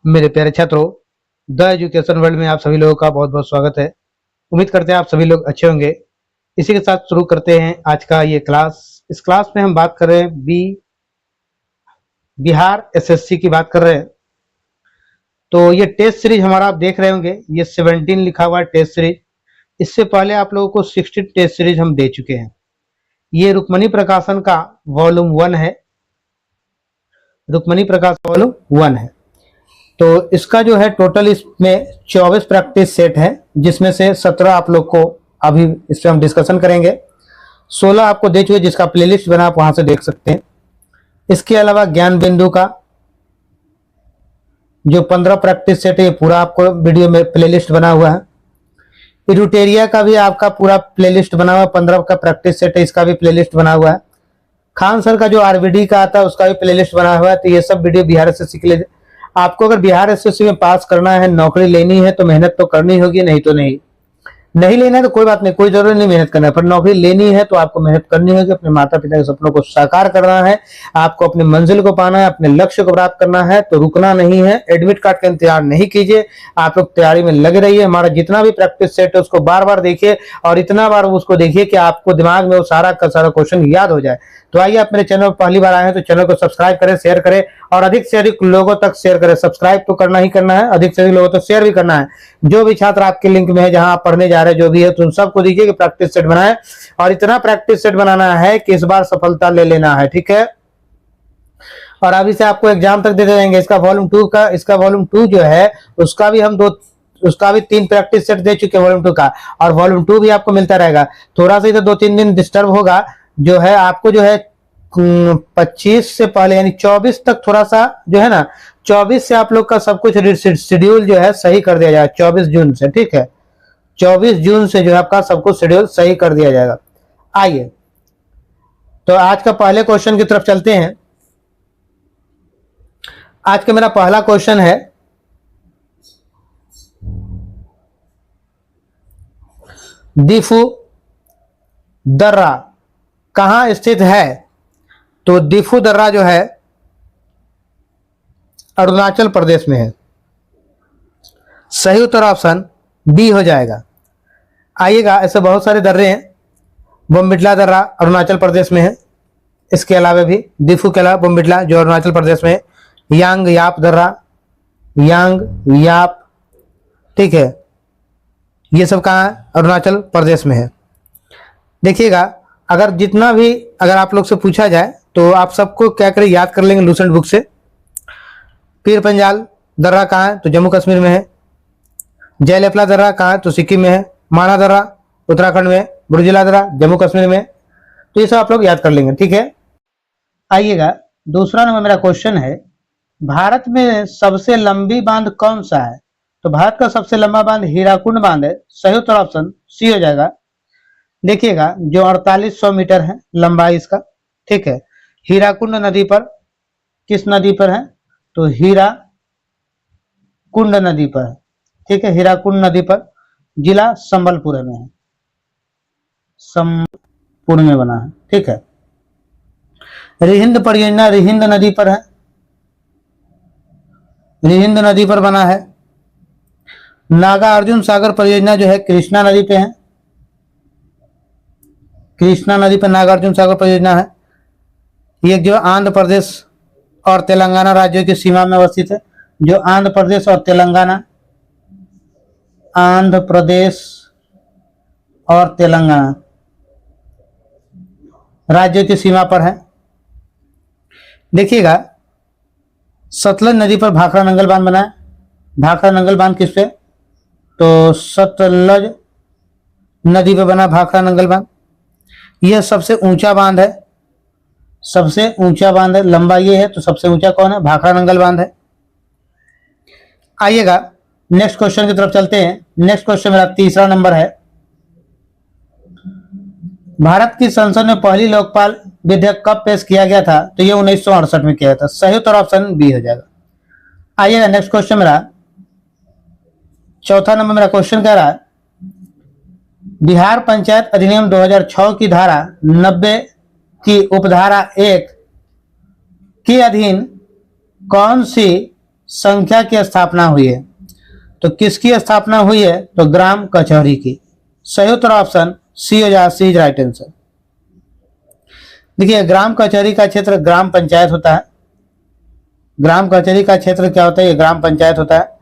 मेरे प्यारे छात्रों, द एजुकेशन वर्ल्ड में आप सभी लोगों का बहुत बहुत स्वागत है। उम्मीद करते हैं आप सभी लोग अच्छे होंगे। इसी के साथ शुरू करते हैं आज का ये क्लास। इस क्लास में हम बात कर रहे हैं बिहार एसएससी की बात कर रहे हैं। तो ये टेस्ट सीरीज हमारा आप देख रहे होंगे, ये 17 लिखा हुआ है टेस्ट सीरीज। इससे पहले आप लोगों को 16 टेस्ट सीरीज हम दे चुके हैं। ये रुक्मणी प्रकाशन का वॉल्यूम 1 है। रुक्मणी प्रकाशन वॉल्यूम 1 है। तो इसका जो है टोटल इसमें 24 प्रैक्टिस सेट है, जिसमें से 17 आप लोग को अभी इस पर हम डिस्कशन करेंगे। 16 आपको दे चुके, जिसका प्लेलिस्ट बना आप वहां से देख सकते हैं। इसके अलावा ज्ञान बिंदु का जो 15 प्रैक्टिस सेट है, ये पूरा आपको वीडियो में प्लेलिस्ट बना हुआ है। इरूटेरिया का भी आपका पूरा प्लेलिस्ट बना हुआ है, 15 का प्रैक्टिस सेट है, इसका भी प्लेलिस्ट बना हुआ है। खान सर का जो आरबीडी का आता है उसका भी प्लेलिस्ट बना हुआ है। तो ये सब वीडियो बिहार एसएससी के लिए। आपको अगर बिहार एसएससी में पास करना है, नौकरी लेनी है, तो मेहनत तो करनी होगी, नहीं तो नहीं लेना है तो कोई बात नहीं, कोई जरूरत नहीं मेहनत करना है। पर नौकरी लेनी है तो आपको मेहनत करनी होगी। अपने माता पिता के सपनों को साकार करना है, आपको अपने मंजिल को पाना है, अपने लक्ष्य को प्राप्त करना है, तो रुकना नहीं है। एडमिट कार्ड का इंतजार नहीं कीजिए, आप लोग तैयारी में लगे रहिए। हमारा जितना भी प्रैक्टिस सेट है उसको बार बार देखिए, और इतना बार उसको देखिए कि आपको दिमाग में वो सारा का सारा क्वेश्चन याद हो जाए। तो आइए, आप मेरे चैनल पर पहली बार आए हैं तो चैनल को सब्सक्राइब करें, शेयर करें, और अधिक से अधिक लोगों तक शेयर करें। सब्सक्राइब तो करना ही करना है, अधिक से अधिक लोगों तक शेयर भी करना है। जो भी छात्र आपके लिंक में है, जहां आप पढ़ने जा रहे हैं, जो भी है, तो उन सबको दीजिए कि प्रैक्टिस सेट बनाए, और इतना प्रैक्टिस सेट बनाना है कि इस बार सफलता ले लेना है। ठीक है, और अभी से आपको एग्जाम तक दे देंगे। इसका वॉल्यूम 2 जो है उसका भी 3 प्रैक्टिस सेट दे चुके वॉल्यूम 2 का, और वॉल्यूम 2 भी आपको मिलता रहेगा। थोड़ा सा इधर 2-3 दिन डिस्टर्ब होगा, जो है आपको जो है 25 से पहले यानी 24 तक थोड़ा सा जो है ना, 24 से आप लोग का सब कुछ शेड्यूल जो है सही कर दिया जाएगा। 24 जून से, ठीक है, 24 जून से जो है आपका सब कुछ शेड्यूल सही कर दिया जाएगा। आइए, तो आज का पहले क्वेश्चन की तरफ चलते हैं। आज का मेरा पहला क्वेश्चन है, दिफू दर्रा कहां स्थित है? तो दिफू दर्रा जो है अरुणाचल प्रदेश में है। सही उत्तर ऑप्शन बी हो जाएगा। आइएगा, ऐसे बहुत सारे दर्रे हैं। बोमबिटला दर्रा अरुणाचल प्रदेश में है। इसके अलावा भी दिफू के अलावा बोमबिटला जो अरुणाचल प्रदेश में है। यांग याप दर्रा, यांग याप, ठीक है, ये सब कहाँ है? अरुणाचल प्रदेश में है। देखिएगा, अगर आप लोग से पूछा जाए तो आप सबको क्या करें, याद कर लेंगे लूसेंट बुक से। पीर पंजाल दर्रा कहाँ है? तो जम्मू कश्मीर में है। जयलेपला दर्रा कहाँ है? तो सिक्किम में है। माना दर्रा उत्तराखंड में। बुर्जिला दर्रा जम्मू कश्मीर में। तो ये सब आप लोग याद कर लेंगे, ठीक है। आइएगा, दूसरा नंबर मेरा क्वेश्चन है, भारत में सबसे लंबी बांध कौन सा है? तो भारत का सबसे लंबा बांध हीराकुंड बांध है। सही उत्तर ऑप्शन सी हो जाएगा। देखिएगा, जो 4800 मीटर है लंबाई इसका, ठीक है। हीराकुंड नदी पर, किस नदी पर है? तो हीराकुंड नदी पर है, ठीक है, हीराकुंड नदी पर। जिला संबलपुर में है, संबलपुर में बना है, ठीक है। रिहिंद परियोजना रिहिंद नदी पर है, रिहिंद नदी पर बना है। नागा अर्जुन सागर परियोजना जो है कृष्णा नदी पे है, कृष्णा नदी पर नागार्जुन सागर परियोजना है। ये जो आंध्र प्रदेश और तेलंगाना राज्यों की सीमा में अवस्थित है। जो आंध्र प्रदेश और तेलंगाना, आंध्र प्रदेश और तेलंगाना राज्यों की सीमा पर है। देखिएगा, सतलज नदी पर भाखड़ा नंगल बांध बना है। भाखड़ा नंगल बांध किस पे? तो सतलज नदी पे बना भाखड़ा नंगल बांध। यह सबसे ऊंचा बांध है, सबसे ऊंचा बांध है। लंबा ये है, तो सबसे ऊंचा कौन है? भाखड़ा नंगल बांध है। आइएगा, नेक्स्ट क्वेश्चन की तरफ चलते हैं। नेक्स्ट क्वेश्चन मेरा तीसरा नंबर है, भारत की संसद में पहली लोकपाल विधेयक कब पेश किया गया था? तो ये 1968 में किया गया था। सही उत्तर ऑप्शन बी हो जाएगा। आइएगा, नेक्स्ट क्वेश्चन मेरा चौथा नंबर मेरा क्वेश्चन कह रहा है, बिहार पंचायत अधिनियम 2006 की धारा 90 की उपधारा 1 के अधीन कौन सी संख्या की स्थापना हुई है। तो किसकी स्थापना हुई है? तो ग्राम कचहरी की। सही उत्तर ऑप्शन सी हो जाए, सी इज राइट आंसर। देखिए ग्राम कचहरी का क्षेत्र ग्राम पंचायत होता है। ग्राम कचहरी का क्षेत्र क्या होता है? ये ग्राम पंचायत होता है।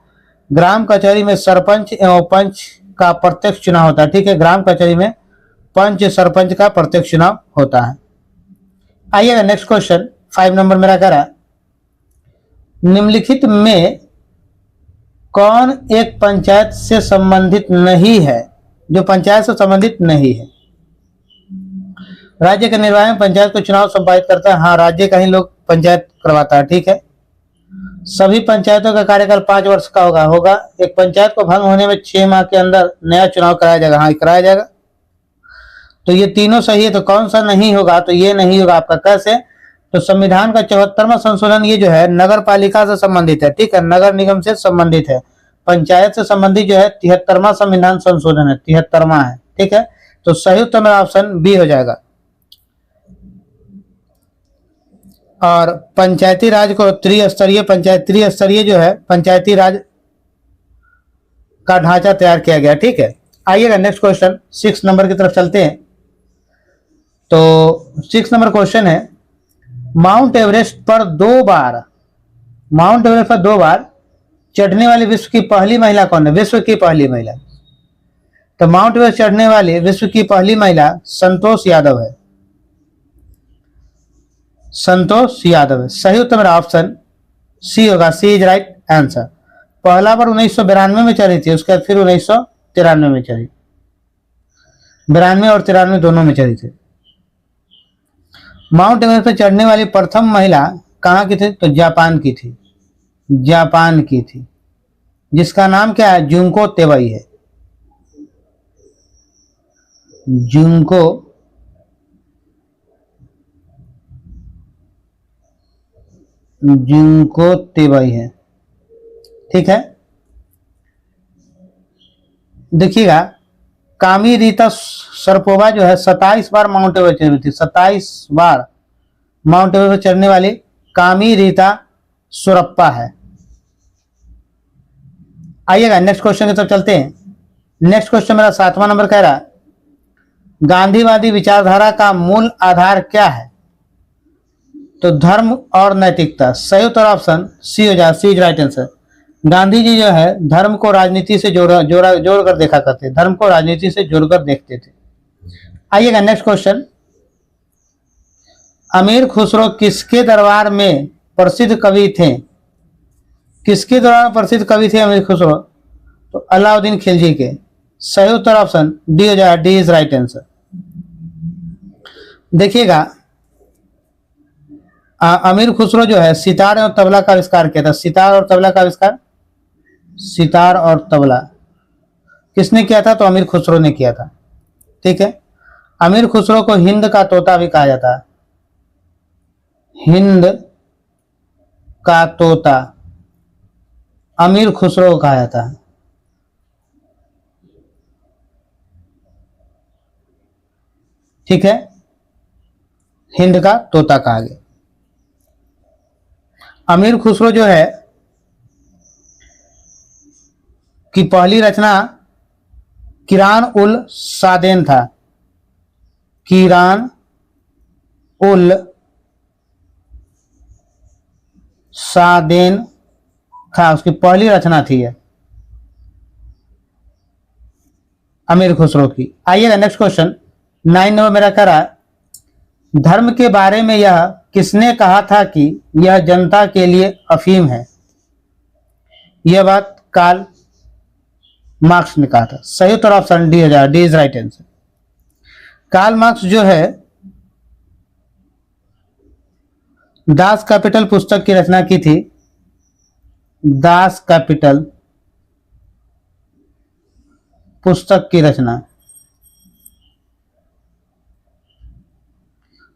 ग्राम कचहरी में सरपंच एवं पंच का प्रत्यक्ष चुनाव होता है। ठीक है, ग्राम कचहरी में पंच सरपंच का प्रत्यक्ष चुनाव होता है। आइएगा नेक्स्ट क्वेश्चन, 5 नंबर मेरा कह रहा है, निम्नलिखित में कौन एक पंचायत से संबंधित नहीं है? जो पंचायत से संबंधित नहीं है। राज्य के निर्वाहन पंचायत को चुनाव संपादित करता है। हाँ, राज्य का ही लोग पंचायत करवाता है। ठीक है, सभी पंचायतों का कार्यकाल 5 वर्ष का होगा। एक पंचायत को भंग होने में 6 माह के अंदर नया चुनाव कराया जाएगा। हाँ, कराया जाएगा। तो ये तीनों सही है, तो कौन सा नहीं होगा? तो ये नहीं होगा आपका। कैसे? तो संविधान का 74वां संशोधन ये जो है नगर पालिका से संबंधित है। ठीक है, नगर निगम से संबंधित है। पंचायत से संबंधित जो है 73वां संविधान संशोधन है, 73वां है। ठीक है, तो सही उत्तर मेरा ऑप्शन बी हो जाएगा। और पंचायती राज को त्रिस्तरीय जो है पंचायती राज का ढांचा तैयार किया गया। ठीक है, आइएगा नेक्स्ट क्वेश्चन 6 नंबर की तरफ चलते हैं। तो 6 नंबर क्वेश्चन है, माउंट एवरेस्ट पर 2 बार चढ़ने वाली विश्व की पहली महिला कौन है? विश्व की पहली महिला। तो माउंट एवरेस्ट चढ़ने वाली विश्व की पहली महिला संतोष यादव है। संतोष यादव है। सही उत्तर मेरा ऑप्शन सी होगा, सी इज राइट आंसर। पहला बार 1992 में चढ़ी थी, उसके बाद फिर 1993 में चढ़ी। 92 और 93 दोनों में चढ़ी थी। माउंट एवरेस्ट पर चढ़ने वाली प्रथम महिला कहाँ की थी? तो जापान की थी। जापान की थी, जिसका नाम क्या है? जुंको तेवई है। जुंको तेवई है। ठीक है, देखिएगा कामी रीता सरपोवा जो है 27 बार माउंट एवरेस्ट चढ़ी थी। 27 बार माउंट एवरेस्ट चढ़ने वाली कामी रीता सुरप्पा है। आइएगा नेक्स्ट क्वेश्चन की तरफ चलते हैं। नेक्स्ट क्वेश्चन मेरा 7वां नंबर कह रहा है, गांधीवादी विचारधारा का मूल आधार क्या है? तो धर्म और नैतिकता। सही उत्तर ऑप्शन सी हो जाए, सी is right answer. Gandhi ji जो है धर्म को राजनीति से जोड़कर देखा करते, धर्म को राजनीति से जोड़कर देखते थे। आइएगा नेक्स्ट क्वेश्चन, अमीर खुसरो किसके दरबार में प्रसिद्ध कवि थे? किसके दरबार में प्रसिद्ध कवि थे अमीर खुसरो? तो अलाउद्दीन खिलजी के। सही उत्तर ऑप्शन डी हो जाए, डी इज राइट आंसर। देखिएगा अमीर खुसरो जो है सितार और तबला का आविष्कार किया था। सितार और तबला का आविष्कार, सितार और तबला किसने किया था? तो अमीर खुसरो ने किया था। ठीक है, अमीर खुसरो को हिंद का तोता भी कहा जाता है। हिंद का तोता अमीर खुसरो को कहा जाता है। ठीक है, हिंद का तोता कहा गया। अमीर खुसरो जो है की पहली रचना किरान उल सादेन था। किरान उल सादेन था, उसकी पहली रचना थी है अमीर खुसरो की। आइएगा नेक्स्ट क्वेश्चन 9 नंबर मेरा कह रहा है, धर्म के बारे में यह किसने कहा था कि यह जनता के लिए अफीम है? यह बात कार्ल मार्क्स ने कहा था। सही उत्तर ऑप्शन डी हो जाए, D is right answer. Karl Marx जो है दास कैपिटल पुस्तक की रचना की थी। दास कैपिटल पुस्तक की रचना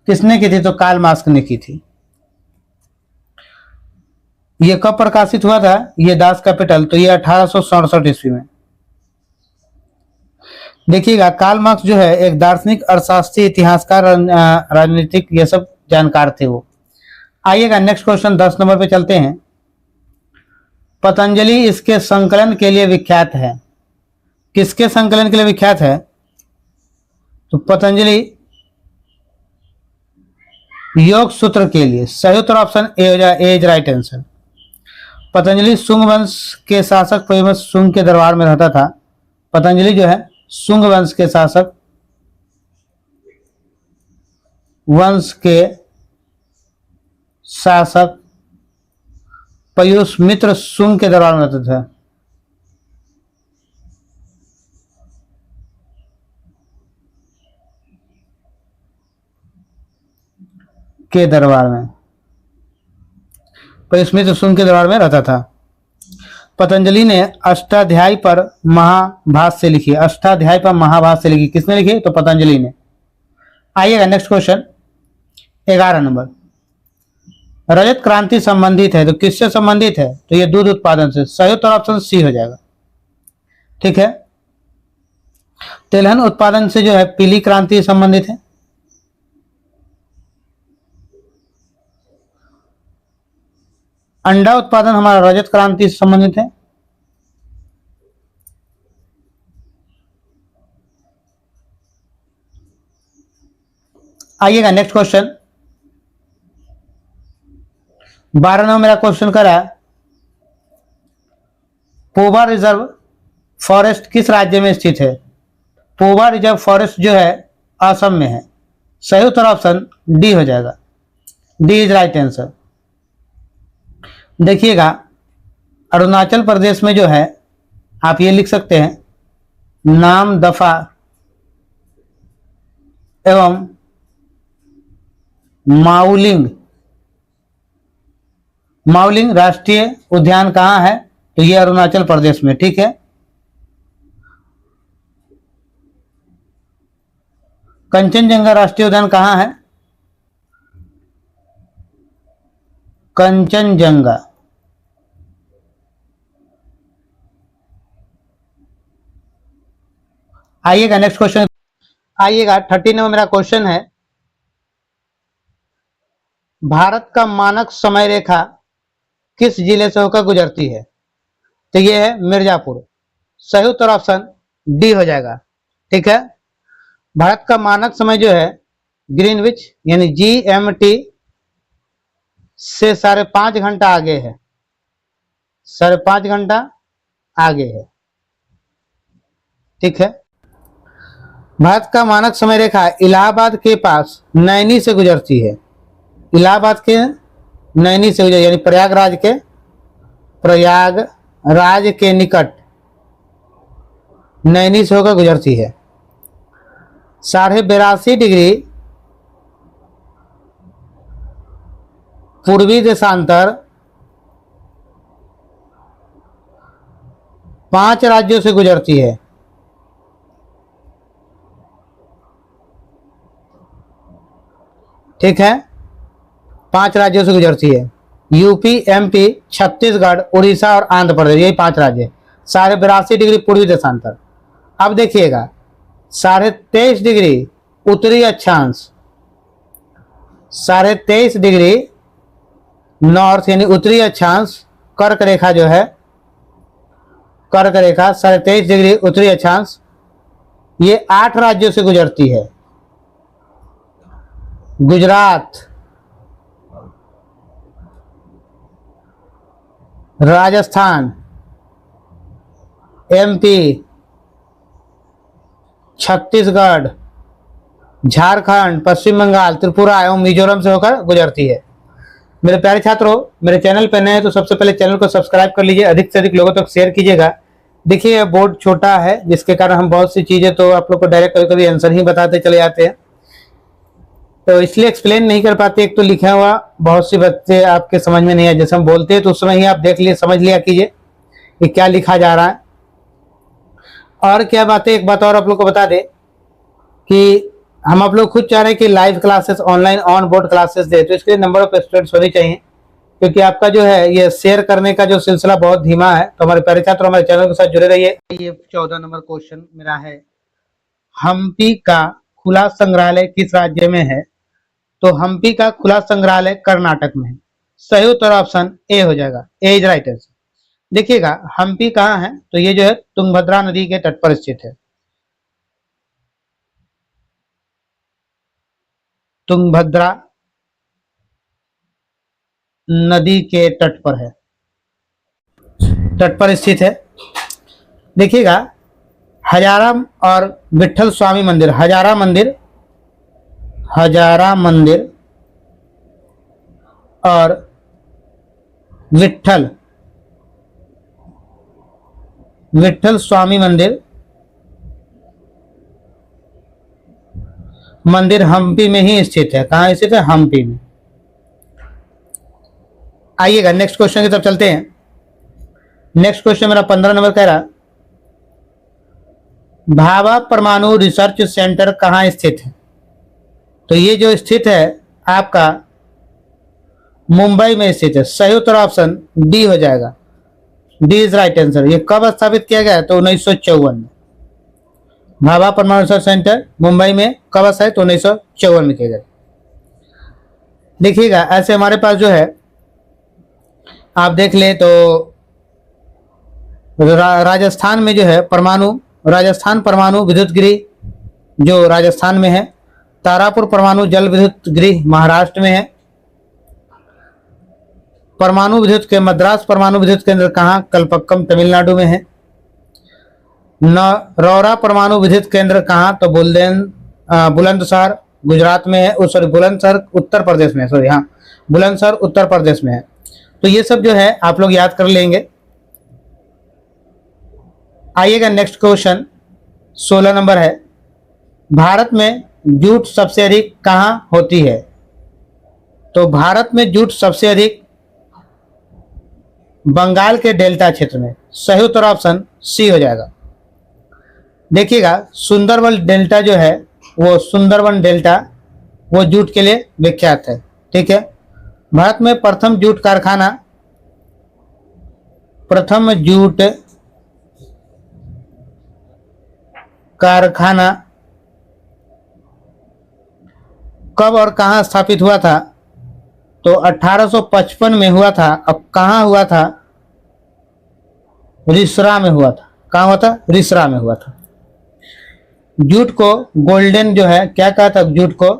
किसने की थी? तो कार्ल मार्क्स ने की थी। यह कब प्रकाशित हुआ था? यह दास कैपिटल, तो यह 1867 ईस्वी में। देखिएगा कार्ल मार्क्स जो है एक दार्शनिक, अर्थशास्त्री, इतिहासकार, राजनीतिक, ये सब जानकार थे वो। आइएगा नेक्स्ट क्वेश्चन 10 नंबर पे चलते हैं। पतंजलि इसके संकलन के लिए विख्यात है। किसके संकलन के लिए विख्यात है? तो पतंजलि योग सूत्र के लिए। सही उत्तर ऑप्शन ए हो जाए, A is right answer. Patanjali Shunga वंश के शासक फेमस शुंग के दरबार में रहता था। पतंजलि जो है शुंग वंश के शासक पयुष मित्र शुंग के दरबार में रहते थे। के दरबार में पयुष मित्र शुंग के दरबार में रहता था। पतंजलि ने अष्टाध्यायी पर महाभाष्य लिखी। अष्टाध्यायी पर महाभाष्य लिखी किसने लिखी? तो पतंजलि ने। आइएगा नेक्स्ट क्वेश्चन 11 नंबर। रजत क्रांति संबंधित है तो किससे संबंधित है? तो ये दूध उत्पादन से। सही उत्तर ऑप्शन सी हो जाएगा। ठीक है। तिलहन उत्पादन से जो है पीली क्रांति संबंधित है। अंडा उत्पादन हमारा रजत क्रांति से संबंधित है। आइएगा नेक्स्ट क्वेश्चन 12 नंबर मेरा क्वेश्चन करा, पोवा रिजर्व फॉरेस्ट किस राज्य में स्थित है? पोवा रिजर्व फॉरेस्ट जो है असम में है। सही उत्तर ऑप्शन डी हो जाएगा, डी इज राइट आंसर। देखिएगा अरुणाचल प्रदेश में जो है आप ये लिख सकते हैं नाम दफा एवं माउलिंग राष्ट्रीय उद्यान कहाँ है? तो ये अरुणाचल प्रदेश में। ठीक है। कंचनजंगा राष्ट्रीय उद्यान कहाँ है? कंचनजंगा। आइएगा नेक्स्ट क्वेश्चन। आइएगा 30 नंबर मेरा क्वेश्चन है, भारत का मानक समय रेखा किस जिले से होकर गुजरती है? तो ये है मिर्जापुर। सही उत्तर ऑप्शन डी हो जाएगा। ठीक है। भारत का मानक समय जो है ग्रीनविच यानी GMT से 5.5 घंटा आगे है। 5.5 घंटा आगे है। ठीक है। भारत का मानक समय रेखा इलाहाबाद के पास नैनी से गुजरती है। इलाहाबाद के नैनी से गुजरती यानी प्रयागराज के निकट नैनी से होकर गुजरती है। 82.5 डिग्री पूर्वी देशांतर 5 राज्यों से गुजरती है। ठीक है। 5 राज्यों से गुजरती है। यूपी, MP, छत्तीसगढ़, उड़ीसा और आंध्र प्रदेश, यही 5 राज्य। 82.5 डिग्री पूर्वी देशांतर। अब देखिएगा 23.5 डिग्री उत्तरी अक्षांश, 23.5 डिग्री नॉर्थ यानी उत्तरी अक्षांश कर्क रेखा जो है, कर्क रेखा 23.5 डिग्री उत्तरी अक्षांश, ये 8 राज्यों से गुजरती है। गुजरात, राजस्थान, MP, छत्तीसगढ़, झारखंड, पश्चिम बंगाल, त्रिपुरा एवं मिजोरम से होकर गुजरती है। मेरे प्यारे छात्रों, मेरे चैनल पर नए हैं तो सबसे पहले चैनल को सब्सक्राइब कर लीजिए, अधिक से अधिक लोगों तक शेयर कीजिएगा। देखिए बोर्ड छोटा है जिसके कारण हम बहुत सी चीजें तो आप लोग को डायरेक्ट कभी कभी आंसर ही बताते चले जाते हैं, तो इसलिए एक्सप्लेन नहीं कर पाते। एक तो लिखा हुआ बहुत सी बच्चे आपके समझ में नहीं है, जैसे हम बोलते हैं तो उस समय ही आप देख लिए समझ लिया कीजिए कि क्या लिखा जा रहा है। और क्या बात है, एक बात और आप लोग को बता दें कि हम आप लोग खुद चाह रहे हैं कि live classes online on board classes दे, तो इसके लिए नंबर ऑफ स्टूडेंट्स होनी चाहिए, क्योंकि आपका जो है ये शेयर करने का जो सिलसिला बहुत धीमा है। तो हमारे प्यारे छात्र हमारे चैनल के साथ जुड़े रहिए। ये 14 नंबर क्वेश्चन मेरा है, हम्पी का खुला संग्रहालय किस राज्य में है? तो हम्पी का खुला संग्रहालय कर्नाटक में है। सही उत्तर ऑप्शन ए हो जाएगा, ए इज राइट आंसर। देखिएगा हम्पी कहाँ है, तो ये जो है तुंगभद्रा नदी के तट पर स्थित है। तुंगभद्रा नदी के तट पर है, तट पर स्थित है। देखिएगा हजारा और विठल स्वामी मंदिर, हजारा मंदिर, हजारा मंदिर और विठल विठल स्वामी मंदिर, मंदिर हम्पी में ही स्थित है। कहाँ स्थित है? हम्पी में। आइएगा नेक्स्ट क्वेश्चन की तरफ चलते हैं। नेक्स्ट क्वेश्चन मेरा 15 नंबर कह रहा, भाभा परमाणु रिसर्च सेंटर कहाँ स्थित है? तो ये जो स्थित है आपका मुंबई में स्थित है। सही उत्तर ऑप्शन डी हो जाएगा। D is right answer. ये कब स्थापित किया गया? तो 1954 में। भाभा परमाणु रिसर्च सेंटर मुंबई में कब स्थापित? तो 1954 में किया गया। देखिएगा ऐसे हमारे पास जो है आप देख ले तो राजस्थान में जो है परमाणु, राजस्थान परमाणु विद्युत गृह जो राजस्थान में है, तारापुर परमाणु जल विद्युत गृह महाराष्ट्र में है, परमाणु विद्युत के मद्रास परमाणु विद्युत केंद्र कहाँ? कलपक्कम तमिलनाडु में है। रौरा परमाणु विद्युत केंद्र कहाँ? तो बुलंदशहर गुजरात में है। सॉरी बुलंदशहर उत्तर प्रदेश में है। सॉरी हाँ, बुलंदशहर उत्तर प्रदेश में है। तो ये सब जो है आप लोग याद कर लेंगे। आइएगा नेक्स्ट क्वेश्चन 16 नंबर है, भारत में जूट सबसे अधिक कहाँ होती है? तो भारत में जूट सबसे अधिक बंगाल के डेल्टा क्षेत्र में। सही उत्तर ऑप्शन सी हो जाएगा। देखिएगा सुंदरबन डेल्टा जो है वो सुंदरबन डेल्टा वो जूट के लिए विख्यात है। ठीक है। भारत में प्रथम जूट कारखाना कब और कहां स्थापित हुआ था? तो 1855 में हुआ था। अब कहां हुआ था? रिसरा में हुआ था। कहां हुआ था? रिसरा में हुआ था। जूट को गोल्डन जो है क्या कहा था? जूट को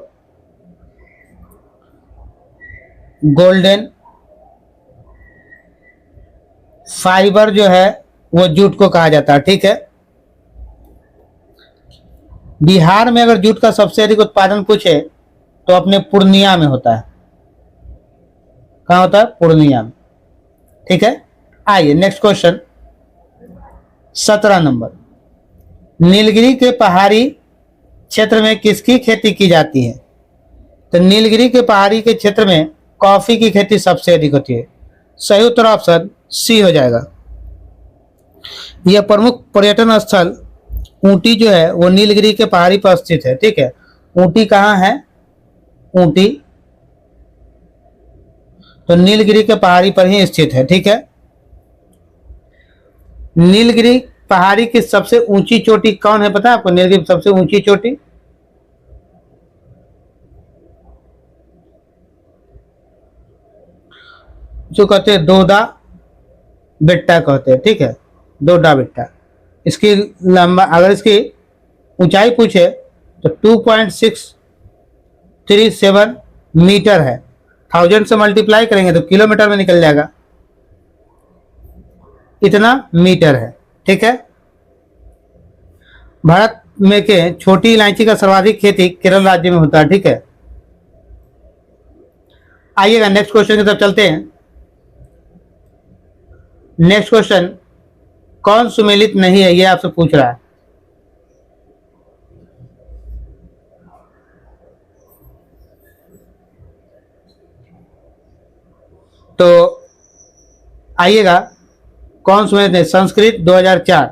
गोल्डन फाइबर जो है वो जूट को कहा जाता है। ठीक है। बिहार में अगर जूट का सबसे अधिक उत्पादन पूछे तो अपने पूर्णिया में होता है। कहां होता है? पूर्णिया में। ठीक है। आइए नेक्स्ट क्वेश्चन 17 नंबर, नीलगिरी के पहाड़ी क्षेत्र में किसकी खेती की जाती है? तो नीलगिरी के पहाड़ी के क्षेत्र में कॉफी की खेती सबसे अधिक होती है। सही उत्तर ऑप्शन सी हो जाएगा। यह प्रमुख पर्यटन स्थल ऊटी जो है वो नीलगिरी के पहाड़ी पर स्थित है। ठीक है। ऊटी कहाँ है? ऊटी तो नीलगिरी के पहाड़ी पर ही स्थित है। ठीक है। नीलगिरी पहाड़ी की सबसे ऊंची चोटी कौन है पता है आपको? नीलगिरी की सबसे ऊंची चोटी जो कहते हैं दोदा बेट्टा कहते हैं। ठीक है। दोडा बेट्टा। इसकी लंबा अगर इसकी ऊंचाई पूछे तो 2.637 मीटर है। 1000 से मल्टीप्लाई करेंगे तो किलोमीटर में निकल जाएगा। इतना मीटर है। ठीक है। भारत में के छोटी इलायची का सर्वाधिक खेती केरल राज्य में होता है। ठीक है। आइएगा नेक्स्ट क्वेश्चन की तरफ चलते हैं। नेक्स्ट क्वेश्चन, कौन सुमेलित नहीं है ये आपसे पूछ रहा है। तो आइएगा कौन सुमेलित नहीं? संस्कृत 2004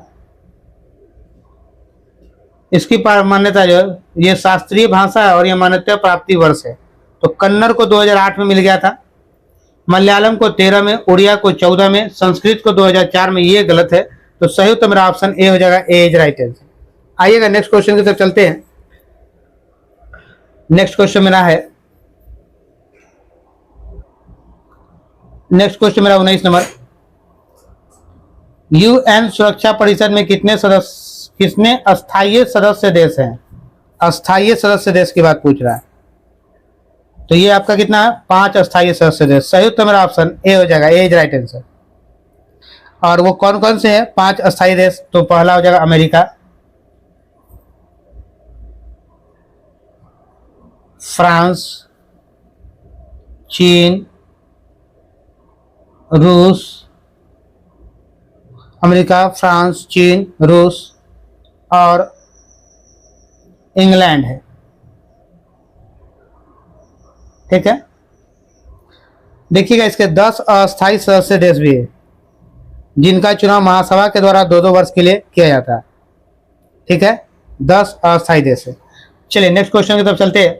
इसकी मान्यता जो है ये शास्त्रीय भाषा है और ये मान्यता प्राप्ति वर्ष है। तो कन्नड़ को 2008 में मिल गया था, मलयालम को 13 में, उड़िया को 14 में, संस्कृत को 2004 में। ये गलत है। तो सही उत्तर मेरा ऑप्शन ए हो जाएगा। ए इज राइट आंसर। आइएगा नेक्स्ट क्वेश्चन की तरफ चलते हैं। नेक्स्ट क्वेश्चन मेरा है, नेक्स्ट क्वेश्चन मेरा 19 नंबर, यूएन सुरक्षा परिषद में कितने अस्थायी सदस्य देश हैं? अस्थायी सदस्य देश की बात पूछ रहा है। तो ये आपका कितना है? 5 अस्थायी सदस्य देश। सही उत्तर मेरा ऑप्शन ए हो जाएगा, ए इज राइट आंसर। और वो कौन कौन से हैं 5 अस्थायी देश? तो पहला हो जाएगा अमेरिका, फ्रांस, चीन, रूस, अमेरिका, फ्रांस, चीन, रूस और इंग्लैंड है। ठीक है, देखिएगा इसके 10 अस्थायी सदस्य देश भी है जिनका चुनाव महासभा के द्वारा 2-2 वर्ष के लिए किया जाता है। ठीक है, 10 अस्थायी देश है। चलिए नेक्स्ट क्वेश्चन की तरफ चलते हैं।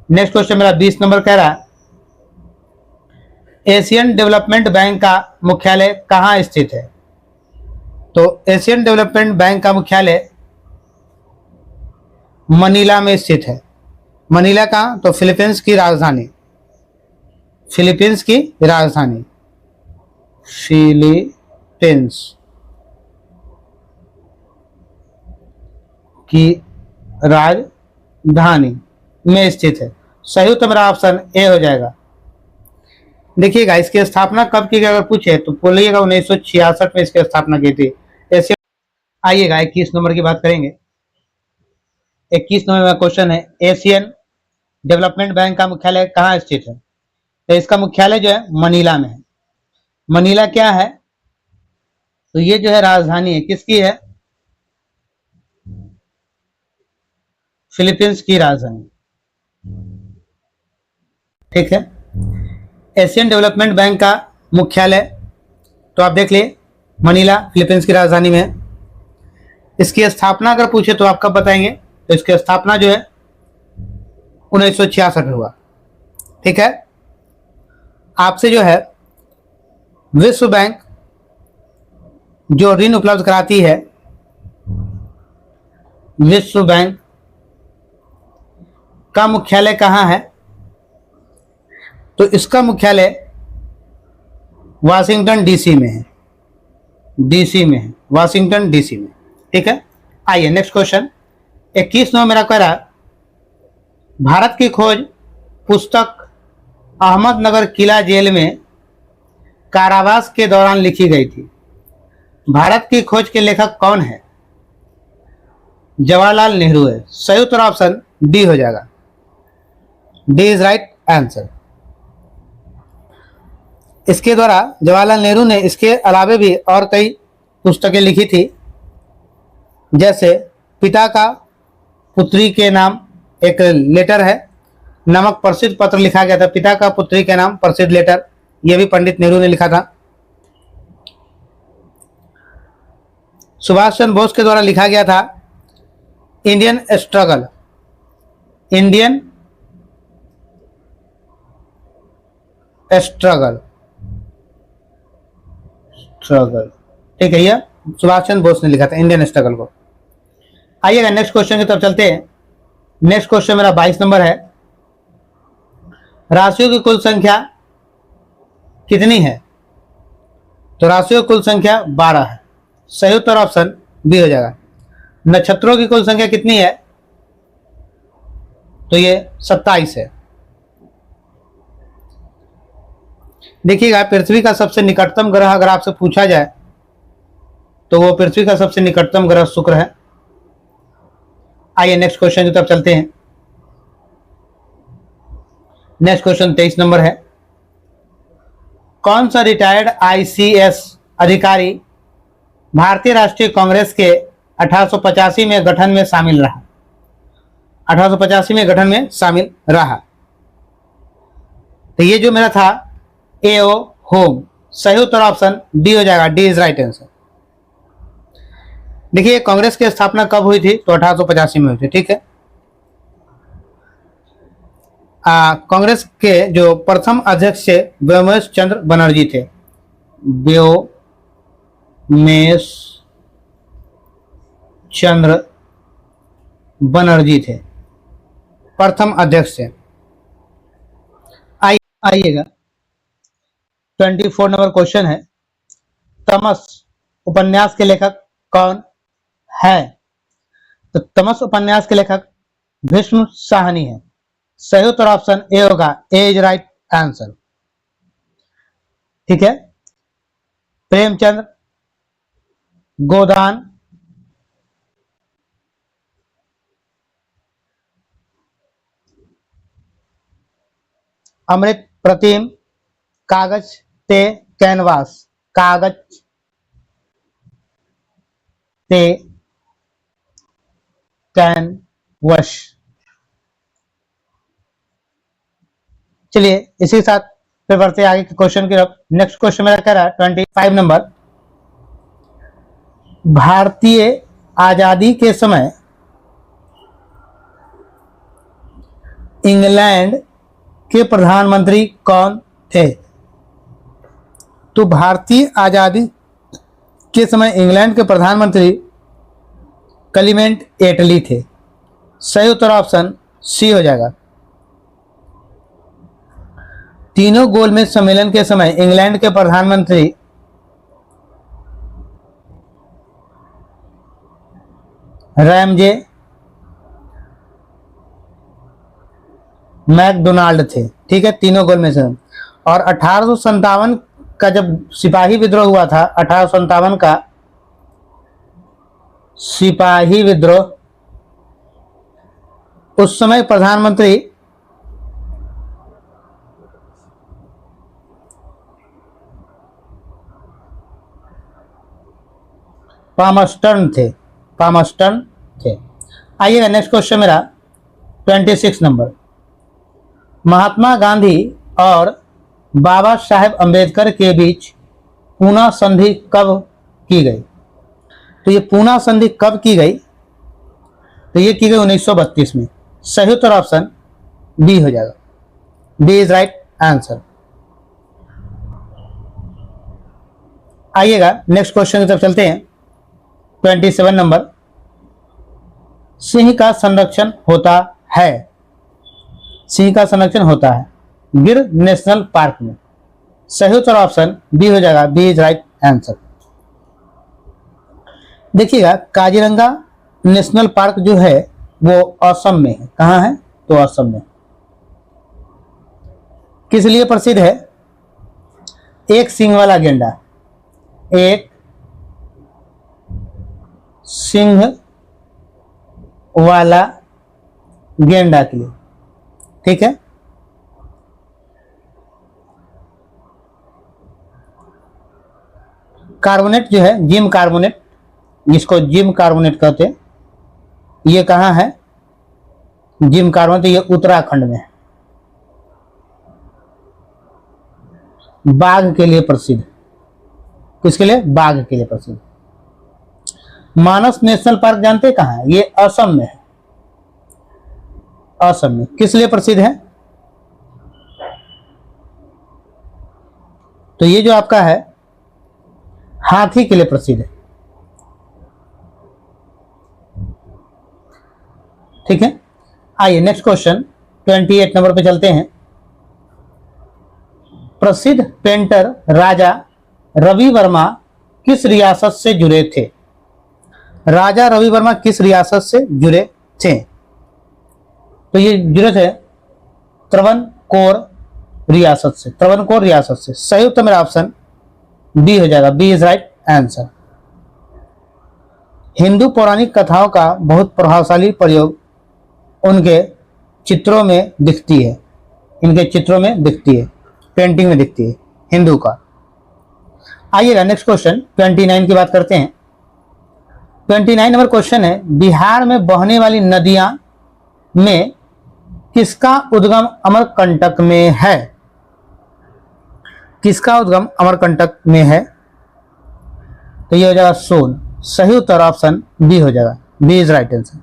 नेक्स्ट क्वेश्चन मेरा 20 नंबर कह रहा है, एशियन डेवलपमेंट बैंक का मुख्यालय कहाँ स्थित है? तो एशियन डेवलपमेंट बैंक का मुख्यालय मनीला में स्थित है। मनीला कहाँ? तो फिलीपींस की राजधानी, फिलीपींस की राजधानी, फिलीपींस की राजधानी में स्थित है। सही उत्तर मेरा ऑप्शन ए हो जाएगा। देखिएगा इसकी स्थापना कब की गई अगर पूछे तो बोलिएगा 1966 में इसकी स्थापना की थी। ऐसे आइएगा 21 नंबर की बात करेंगे। 21 नंबर में क्वेश्चन है, एशियन डेवलपमेंट बैंक का मुख्यालय कहाँ स्थित है? तो इसका मुख्यालय जो है मनीला में है। मनीला क्या है? तो ये जो है राजधानी है, किसकी है? फिलीपींस की राजधानी। ठीक है, एशियन डेवलपमेंट बैंक का मुख्यालय तो आप देख लिए मनीला फिलीपींस की राजधानी में है। इसकी स्थापना अगर पूछे तो आप कब बताएंगे? तो इसकी स्थापना जो है 1966 में हुआ। ठीक है, आपसे जो है विश्व बैंक जो ऋण उपलब्ध कराती है, विश्व बैंक का मुख्यालय कहाँ है? तो इसका मुख्यालय वाशिंगटन डीसी में है, डीसी में है, वाशिंगटन डीसी में। ठीक है, आइए नेक्स्ट क्वेश्चन 21 नंबर मेरा कह रहा है, भारत की खोज पुस्तक अहमदनगर किला जेल में कारावास के दौरान लिखी गई थी। भारत की खोज के लेखक कौन है? जवाहरलाल नेहरू है। सही उत्तर ऑप्शन डी हो जाएगा, डी इज राइट आंसर। इसके द्वारा जवाहरलाल नेहरू ने इसके अलावे भी और कई पुस्तकें लिखी थी, जैसे पिता का पुत्री के नाम एक लेटर है नामक प्रसिद्ध पत्र लिखा गया था। पिता का पुत्री के नाम प्रसिद्ध लेटर, यह भी पंडित नेहरू ने लिखा था। सुभाष चंद्र बोस के द्वारा लिखा गया था Indian struggle, Indian struggle, struggle. ठीक है, यह सुभाष चंद्र बोस ने लिखा था इंडियन स्ट्रगल को। आइएगा नेक्स्ट क्वेश्चन की तरफ चलते हैं। नेक्स्ट क्वेश्चन मेरा 22 नंबर है, राशियों की कुल संख्या कितनी है? तो राशियों की कुल संख्या 12 है। सही उत्तर ऑप्शन बी हो जाएगा। नक्षत्रों की कुल संख्या कितनी है? तो ये 27 है। देखिएगा पृथ्वी का सबसे निकटतम ग्रह अगर आपसे पूछा जाए तो वो पृथ्वी का सबसे निकटतम ग्रह शुक्र है। आइए नेक्स्ट क्वेश्चन की तरफ चलते हैं। नेक्स्ट क्वेश्चन 23 नंबर है, कौन सा रिटायर्ड आईसीएस अधिकारी भारतीय राष्ट्रीय कांग्रेस के 1885 में गठन में शामिल रहा? 1885 में गठन में शामिल रहा। तो ये जो मेरा था एओ होम। सही उत्तर ऑप्शन डी हो जाएगा, डी इज राइट आंसर। देखिए कांग्रेस की स्थापना कब हुई थी? तो 1885 में हुई थी। ठीक है, कांग्रेस के जो प्रथम अध्यक्ष थे व्योमेश चंद्र बनर्जी थे, व्योमेश चंद्र बनर्जी थे, प्रथम अध्यक्ष थे। आइएगा 24 नंबर क्वेश्चन है, तमस उपन्यास के लेखक कौन है? तो तमस उपन्यास के लेखक भीष्म साहनी है। सही उत्तर ऑप्शन ए होगा, ए इज राइट आंसर। ठीक है, प्रेमचंद्र, गोदान, अमृत प्रतिम, कागज ते कैनवास, कागज ते कैनवश। चलिए इसी के साथ फिर बढ़ते आगे के क्वेश्चन की तरफ। नेक्स्ट क्वेश्चन मेरा कह रहा है 25 नंबर, भारतीय आजादी के समय इंग्लैंड के प्रधानमंत्री कौन थे? तो भारतीय आजादी के समय इंग्लैंड के प्रधानमंत्री क्लीमेंट एटली थे। सही उत्तर ऑप्शन सी हो जाएगा। तीनों गोलमेज सम्मेलन के समय इंग्लैंड के प्रधानमंत्री रैमजे मैकडोनाल्ड थे। ठीक है, तीनों गोलमेज सम्मेलन। और 1857 का जब सिपाही विद्रोह हुआ था, 1857 का सिपाही विद्रोह, उस समय प्रधानमंत्री पामस्टर्न थे, पामस्टर्न थे। आइएगा नेक्स्ट क्वेश्चन मेरा 26 नंबर, महात्मा गांधी और बाबा साहेब अंबेडकर के बीच पूना संधि कब की गई? तो ये पूना संधि कब की गई? तो ये की गई 1932 में। सही उत्तर ऑप्शन बी हो जाएगा, बी इज राइट आंसर। आइएगा नेक्स्ट क्वेश्चन की तरफ चलते हैं 27 नंबर, सिंह का संरक्षण होता है, सिंह का संरक्षण होता है गिर नेशनल पार्क में। सही उत्तर ऑप्शन बी हो जाएगा, बी इज राइट आंसर। देखिएगा काजीरंगा नेशनल पार्क जो है वो असम में है। कहाँ है? तो असम में। किस लिए प्रसिद्ध है? एक सींग वाला गेंडा, एक सिंह वाला गेंडा के लिए। ठीक है, कार्बोनेट जो है, जिम कार्बोनेट, जिसको जिम कार्बोनेट कहते हैं, ये कहाँ है? जिम कार्बोनेट ये उत्तराखंड में है। बाघ के लिए प्रसिद्ध। किसके लिए? बाघ के लिए प्रसिद्ध। मानस नेशनल पार्क जानते हैं कहाँ है? ये असम में है, असम में। किस लिए प्रसिद्ध है? तो ये जो आपका है हाथी के लिए प्रसिद्ध है। ठीक है, आइए नेक्स्ट क्वेश्चन 28 नंबर पे चलते हैं। प्रसिद्ध पेंटर राजा रवि वर्मा किस रियासत से जुड़े थे? राजा रवि वर्मा किस रियासत से जुड़े थे? तो ये जुड़े थे त्रावणकोर रियासत से, त्रावणकोर रियासत से। सही उत्तर मेरा ऑप्शन बी हो जाएगा, B is right answer. Hindu पौराणिक कथाओं का बहुत प्रभावशाली प्रयोग उनके चित्रों में दिखती है, इनके चित्रों में दिखती है, पेंटिंग में दिखती है हिंदू का। आइएगा नेक्स्ट क्वेश्चन 29 की बात करते हैं। 29 नंबर क्वेश्चन है, बिहार में बहने वाली नदियां में किसका उद्गम अमरकंटक में है? किसका उद्गम अमरकंटक में है? तो ये हो जाएगा सोन। सही उत्तर ऑप्शन बी हो जाएगा, बी इज राइट आंसर।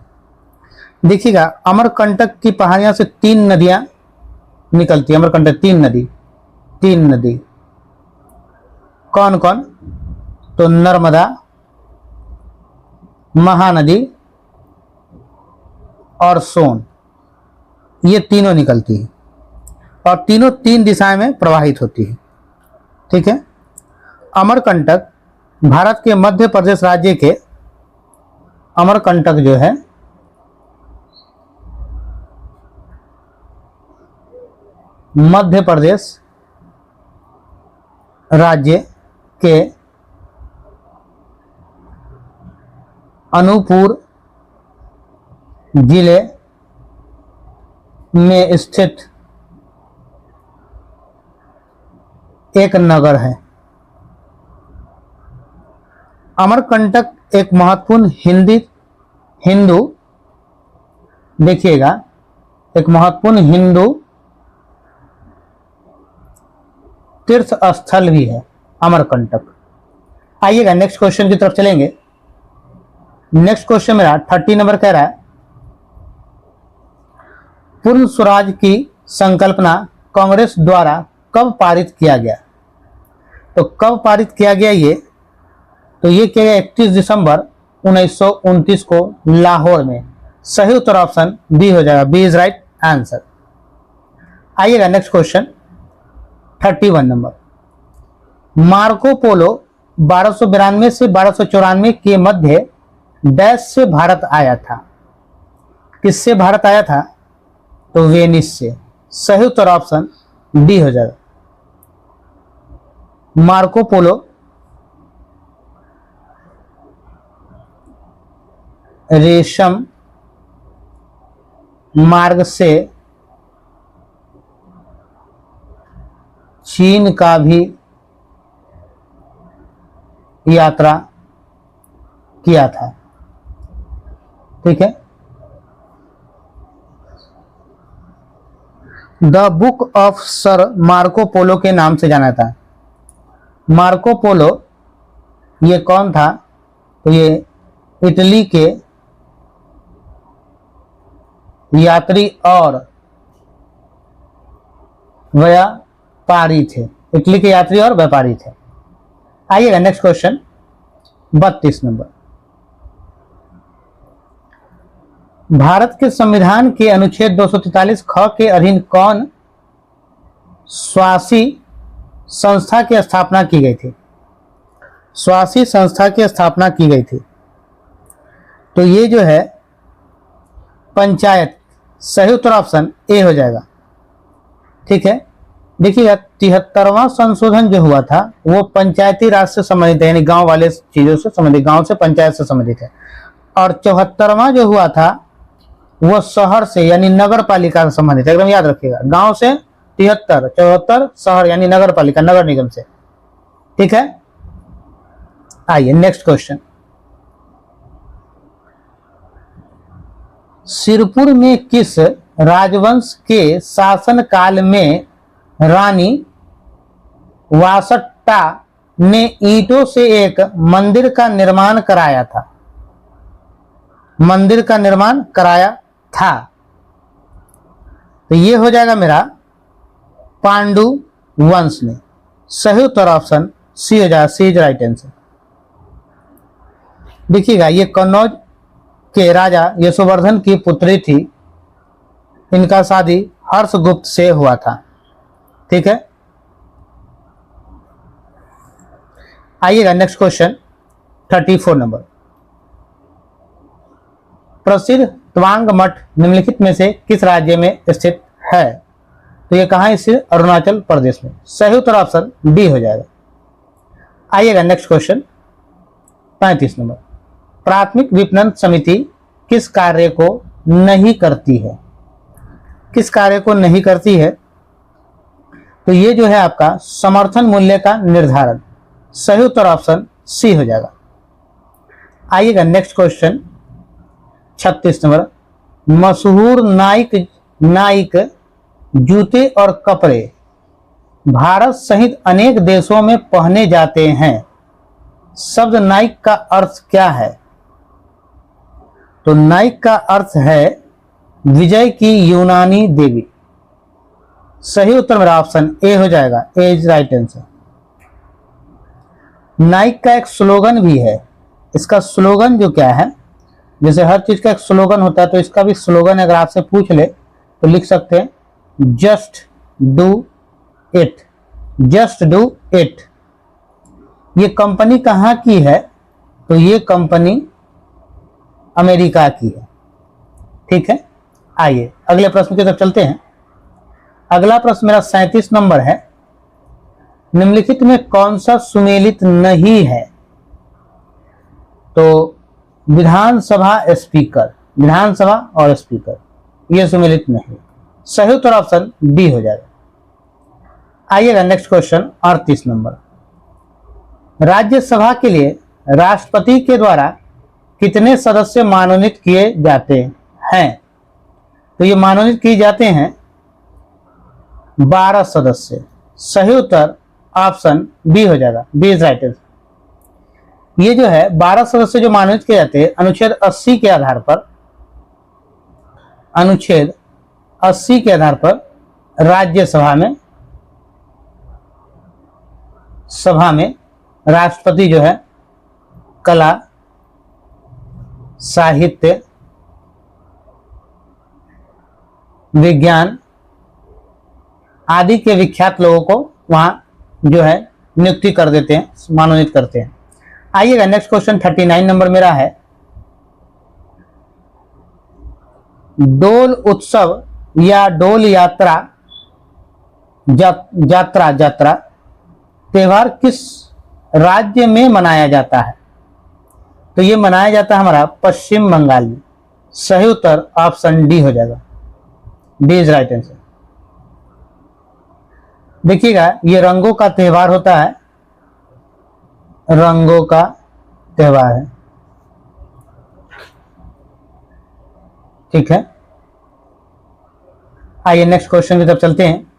देखिएगा अमरकंटक की पहाड़ियां से 3 नदियां निकलती है। अमरकंटक 3 नदी, 3 नदी कौन कौन? तो नर्मदा, महानदी और सोन, ये तीनों निकलती है और तीनों 3 दिशाएं में प्रवाहित होती है। ठीक है, अमरकंटक भारत के मध्य प्रदेश राज्य के अमरकंटक जो है मध्य प्रदेश राज्य के अनूपपुर जिले में स्थित एक नगर है। अमरकंटक एक महत्वपूर्ण हिंदू देखिएगा, एक महत्वपूर्ण हिंदू तीर्थ स्थल भी है अमरकंटक। आइएगा नेक्स्ट क्वेश्चन की तरफ चलेंगे। नेक्स्ट क्वेश्चन मेरा 30 नंबर कह रहा है, पूर्ण स्वराज की संकल्पना कांग्रेस द्वारा कब पारित किया गया? तो कब पारित किया गया ये? तो ये किया गया 31 दिसंबर 1929 को लाहौर में। सही उत्तर ऑप्शन बी हो जाएगा, बी इज राइट आंसर। आइएगा next question 31 number. Marco Polo 1292 से 1294 के मध्य डैश से भारत आया था। किससे भारत आया था? तो वेनिस से। सही उत्तर ऑप्शन डी हो जाएगा। मार्को पोलो रेशम मार्ग से चीन का भी यात्रा किया था। ठीक है। The book of sir Marco Polo के नाम से जाना था। मार्को पोलो ये कौन था? तो ये इटली के यात्री और व्यापारी थे। इटली के यात्री और व्यापारी थे। आइएगा नेक्स्ट क्वेश्चन 32 नंबर। भारत के संविधान के अनुच्छेद 243 ख के अधीन कौन स्वासी संस्था की स्थापना की गई थी? स्वासी संस्था की स्थापना की गई थी। तो ये जो है पंचायत। सही उत्तर ऑप्शन ए हो जाएगा। ठीक है। देखिएगा 73वां संशोधन जो हुआ था वो पंचायती राज से संबंधित है, यानी गांव वाले चीजों से संबंधित, गांव से पंचायत से संबंधित है। और 74वां जो हुआ था वो शहर से यानी नगर पालिका से संबंधित है। एकदम याद रखिएगा, गांव से 73, 74 शहर यानी नगर पालिका, नगर निगम से। ठीक है। आइए नेक्स्ट क्वेश्चन। सिरपुर में किस राजवंश के शासन काल में रानी वासट्टा ने ईंटों से एक मंदिर का निर्माण कराया था? मंदिर का निर्माण कराया था। तो ये हो जाएगा मेरा पांडु वंश ने। सही उत्तर ऑप्शन सी हो जाएगा, सी इज राइट आंसर। देखिएगा ये कन्नौज के राजा यशोवर्धन की पुत्री थी। इनका शादी हर्षगुप्त से हुआ था। ठीक है। आइएगा नेक्स्ट क्वेश्चन 34 नंबर। प्रसिद्ध तवांग मठ निम्नलिखित में से किस राज्य में स्थित है? तो ये कहां स्थित? अरुणाचल प्रदेश में। सही उत्तर ऑप्शन डी हो जाएगा। आइएगा नेक्स्ट क्वेश्चन 35 नंबर। प्राथमिक विपणन समिति किस कार्य को नहीं करती है? किस कार्य को नहीं करती है? तो ये जो है आपका समर्थन मूल्य का निर्धारण। सही उत्तर ऑप्शन सी हो जाएगा। आइएगा नेक्स्ट क्वेश्चन 36 नंबर। मशहूर नाइक जूते और कपड़े भारत सहित अनेक देशों में पहने जाते हैं। शब्द नाइक का अर्थ क्या है? तो नाइक का अर्थ है विजय की यूनानी देवी। सही उत्तर मेरा ऑप्शन ए हो जाएगा, ए इज राइट आंसर। नाइक का एक स्लोगन भी है। इसका स्लोगन जो क्या है, जैसे हर चीज का एक स्लोगन होता है, तो इसका भी स्लोगन अगर आपसे पूछ ले तो लिख सकते हैं just do it. Just do it. ये कंपनी कहाँ की है? तो ये कंपनी अमेरिका की है। ठीक है, आइए अगले प्रश्न की तरफ चलते हैं। अगला प्रश्न मेरा 37 नंबर है। निम्नलिखित में कौन सा सुमेलित नहीं है? तो विधानसभा स्पीकर, विधानसभा और स्पीकर ये सुमेलित नहीं। सही उत्तर ऑप्शन डी हो जाएगा। आइएगा नेक्स्ट क्वेश्चन 38 नंबर। राज्यसभा के लिए राष्ट्रपति के द्वारा कितने सदस्य मनोनीत किए जाते हैं? तो ये मनोनीत किए जाते हैं 12 सदस्य। सही उत्तर ऑप्शन बी हो जाएगा, बी इज राइट आंसर। ये जो है 12 सदस्य जो मनोनीत किए जाते हैं अनुच्छेद 80 के आधार पर, अनुच्छेद 80 के आधार पर राज्यसभा में राष्ट्रपति जो है कला, साहित्य, विज्ञान आदि के विख्यात लोगों को वहां जो है नियुक्ति कर देते हैं, मनोनीत करते हैं। आइएगा नेक्स्ट क्वेश्चन 39 नंबर मेरा है। डोल उत्सव या डोल यात्रा यात्रा त्योहार किस राज्य में मनाया जाता है? तो ये मनाया जाता है हमारा पश्चिम बंगाल में। सही उत्तर ऑप्शन डी हो जाएगा, डी इज राइट आंसर। देखिएगा ये रंगों का त्योहार होता है, रंगों का त्योहार है। ठीक है, आइए नेक्स्ट क्वेश्चन की तरफ चलते हैं।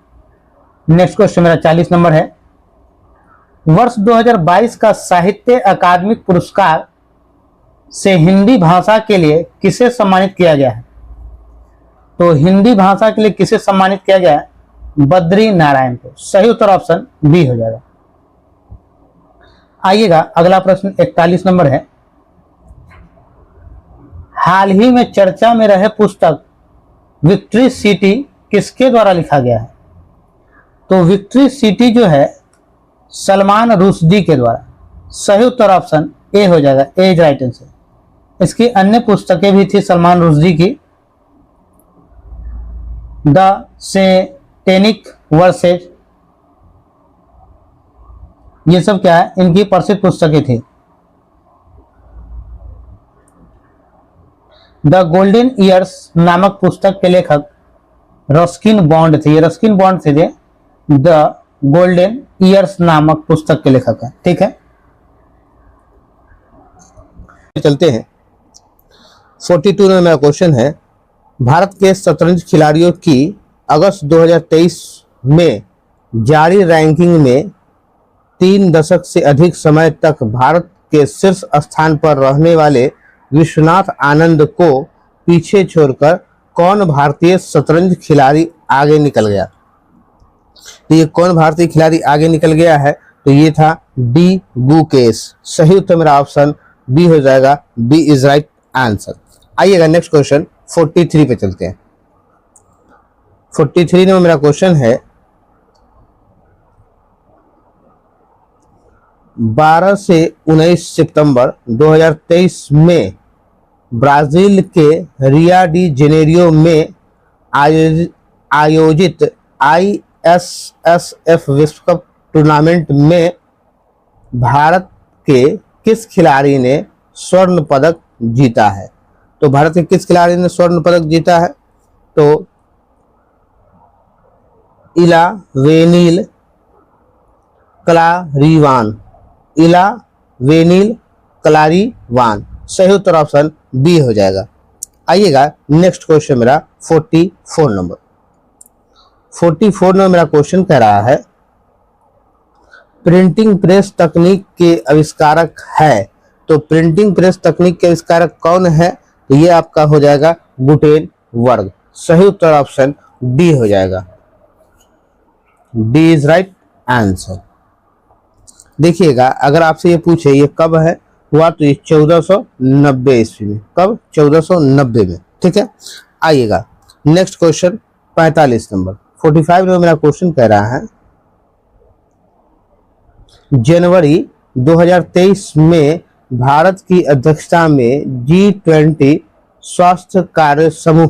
नेक्स्ट क्वेश्चन मेरा 40 नंबर है। वर्ष 2022 का साहित्य अकादमिक पुरस्कार से हिंदी भाषा के लिए किसे सम्मानित किया गया है? तो हिंदी भाषा के लिए किसे सम्मानित किया गया है? बद्री नारायण को। सही उत्तर ऑप्शन बी हो जाएगा। आइएगा अगला प्रश्न 41 नंबर है। हाल ही में चर्चा में रहे पुस्तक विक्ट्री सिटी किसके द्वारा लिखा गया है? तो विक्ट्री सिटी जो है सलमान रुश्दी के द्वारा। सही उत्तर ऑप्शन ए हो जाएगा, ए इज राइट आंसर। इसकी अन्य पुस्तकें भी थी सलमान रुश्दी की, द सेटेनिक वर्सेज, ये सब क्या है इनकी प्रसिद्ध पुस्तकें थी। द गोल्डन ईयर्स नामक पुस्तक के लेखक रस्किन बॉन्ड थे। ये रस्किन बॉन्ड थे द गोल्डन ईयर्स नामक पुस्तक के लेखक है। ठीक है, चलते हैं 42 में मेरा क्वेश्चन है। भारत के शतरंज खिलाड़ियों की अगस्त 2023 में जारी रैंकिंग में 3 दशक से अधिक समय तक भारत के शीर्ष स्थान पर रहने वाले विश्वनाथ आनंद को पीछे छोड़कर कौन भारतीय शतरंज खिलाड़ी आगे निकल गया? तो ये कौन भारतीय खिलाड़ी आगे निकल गया है? तो ये था डी गुकेश। सही उत्तर मेरा ऑप्शन बी हो जाएगा, बी इज राइट आंसर। आइएगा नेक्स्ट क्वेश्चन 43 पे चलते हैं। 43 में मेरा क्वेश्चन है 12 से 19 सितंबर 2023 में ब्राजील के रिया डी जेनेरियो में आयोजित ISSF विश्व कप टूर्नामेंट में भारत के किस खिलाड़ी ने स्वर्ण पदक जीता है? तो भारत के किस खिलाड़ी ने स्वर्ण पदक जीता है? तो इला वेनिल क्लारीवान, इला वेनिल क्लारीवान। सही उत्तर ऑप्शन बी हो जाएगा। आइएगा नेक्स्ट क्वेश्चन मेरा 44 नंबर। 44 में मेरा क्वेश्चन कह रहा है प्रिंटिंग प्रेस तकनीक के आविष्कारक है। तो प्रिंटिंग प्रेस तकनीक के आविष्कारक कौन है? तो ये आपका हो जाएगा गुटेनबर्ग। सही उत्तर ऑप्शन डी हो जाएगा, डी इज राइट आंसर। देखिएगा अगर आपसे ये पूछे ये कब है हुआ तो ये 1490 ईस्वी में। कब? 1490 में। ठीक है, आइएगा नेक्स्ट क्वेश्चन 45 नंबर। 45 में मेरा क्वेश्चन कह रहा है जनवरी 2023 में भारत की अध्यक्षता में G20 स्वास्थ्य कार्य समूह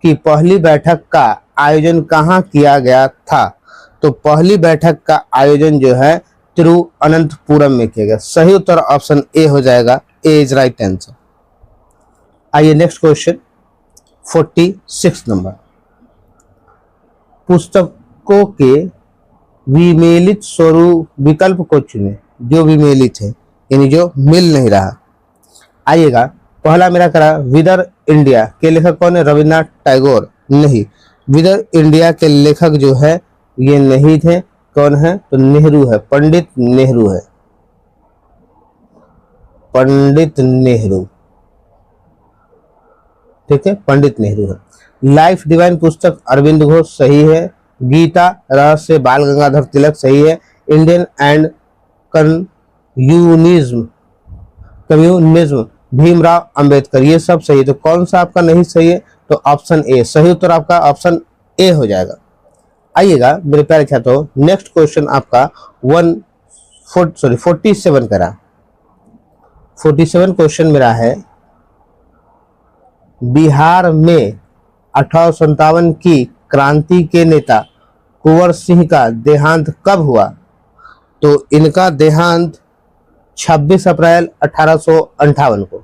की पहली बैठक का आयोजन कहाँ किया गया था? तो पहली बैठक का आयोजन जो है तिरुवनंतपुरम में किया गया। सही उत्तर ऑप्शन ए हो जाएगा, ए इज राइट आंसर। आइए नेक्स्ट क्वेश्चन 46 नंबर। पुस्तकों के विमेलित स्वरूप विकल्प को चुने। जो विमेलित है यानी जो मिल नहीं रहा। आइएगा, पहला मेरा करा विदर इंडिया के लेखक कौन है? रविन्द्रनाथ टैगोर। नहीं, विदर इंडिया के लेखक जो है ये नहीं थे। कौन है? तो नेहरू है, पंडित नेहरू है, पंडित नेहरू। ठीक है, पंडित नेहरू है। लाइफ डिवाइन पुस्तक अरविंद घोष सही है। गीता रहस्य बाल गंगाधर तिलक सही है। Indian and communism Bhimrao Ambedkar, ये सब सही है। तो कौन सा आपका नहीं सही है? तो ऑप्शन ए। सही उत्तर आपका ऑप्शन ए हो जाएगा। आइएगा मेरे प्यारे छात्रों, नेक्स्ट क्वेश्चन आपका 47 करा। 47 क्वेश्चन मेरा है, बिहार में 1857 की क्रांति के नेता कुंवर सिंह का देहांत कब हुआ? तो इनका देहांत 26 अप्रैल 1858 को।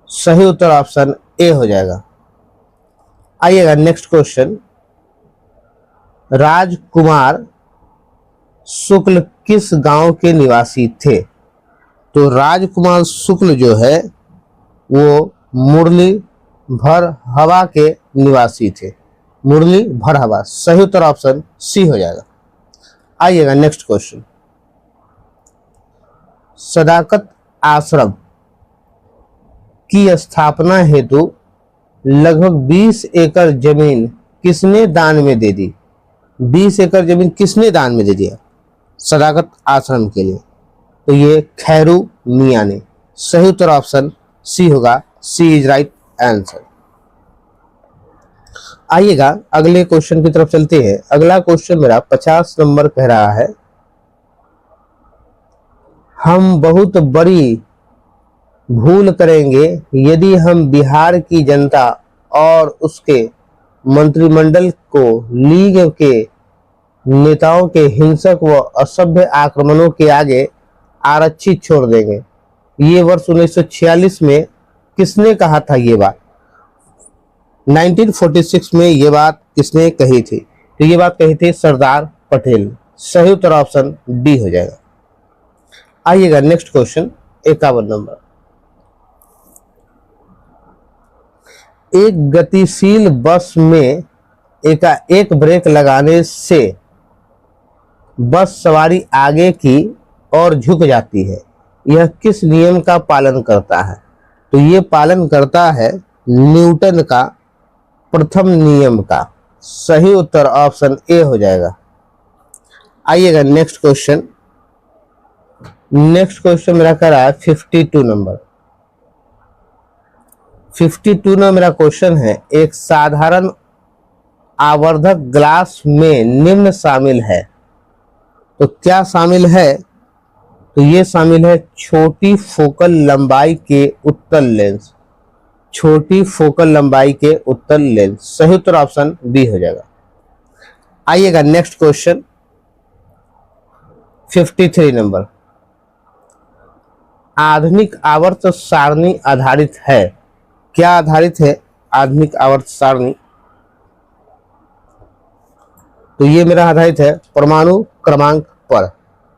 सही उत्तर ऑप्शन ए हो जाएगा। आइएगा नेक्स्ट क्वेश्चन, राजकुमार शुक्ल किस गांव के निवासी थे? तो राजकुमार शुक्ल जो है वो मुरली भरहवा के निवासी थे। मुरली भरहवा। सही उत्तर ऑप्शन सी हो जाएगा। आइएगा नेक्स्ट क्वेश्चन, सदाकत आश्रम की स्थापना हेतु लगभग 20 एकड़ जमीन किसने दान में दे दी? 20 एकड़ जमीन किसने दान में दे दिया सदाकत आश्रम के लिए? तो ये खैरू मियां ने। सही उत्तर ऑप्शन सी होगा, सी इज राइट आंसर। आइएगा अगले क्वेश्चन की तरफ चलते हैं। अगला क्वेश्चन मेरा 50 नंबर कह रहा है, हम बहुत बड़ी भूल करेंगे यदि हम बिहार की जनता और उसके मंत्रिमंडल को लीग के नेताओं के हिंसक व असभ्य आक्रमणों के आगे आरक्षित छोड़ देंगे। ये वर्ष 1946 में किसने कहा था ये बात? 1946 में ये बात किसने कही थी? तो ये बात कही थी सरदार पटेल। सही उत्तर ऑप्शन डी हो जाएगा। आइएगा नेक्स्ट क्वेश्चन 51 नंबर, एक गतिशील बस में एक ब्रेक लगाने से बस सवारी आगे की ओर झुक जाती है। यह किस नियम का पालन करता है? तो ये पालन करता है न्यूटन का प्रथम नियम का। सही उत्तर ऑप्शन ए हो जाएगा। आइएगा नेक्स्ट क्वेश्चन मेरा कह रहा है 52 नंबर। 52 में मेरा क्वेश्चन है, एक साधारण आवर्धक ग्लास में निम्न शामिल है। तो क्या शामिल है? तो ये शामिल है छोटी फोकल लंबाई के उत्तल लेंस। छोटी फोकल लंबाई के उत्तल लेंस। सही उत्तर ऑप्शन बी हो जाएगा। आइएगा नेक्स्ट क्वेश्चन 53 नंबर, आधुनिक आवर्त सारणी आधारित है। क्या आधारित है आधुनिक आवर्त सारणी? तो ये मेरा आधारित है परमाणु क्रमांक पर।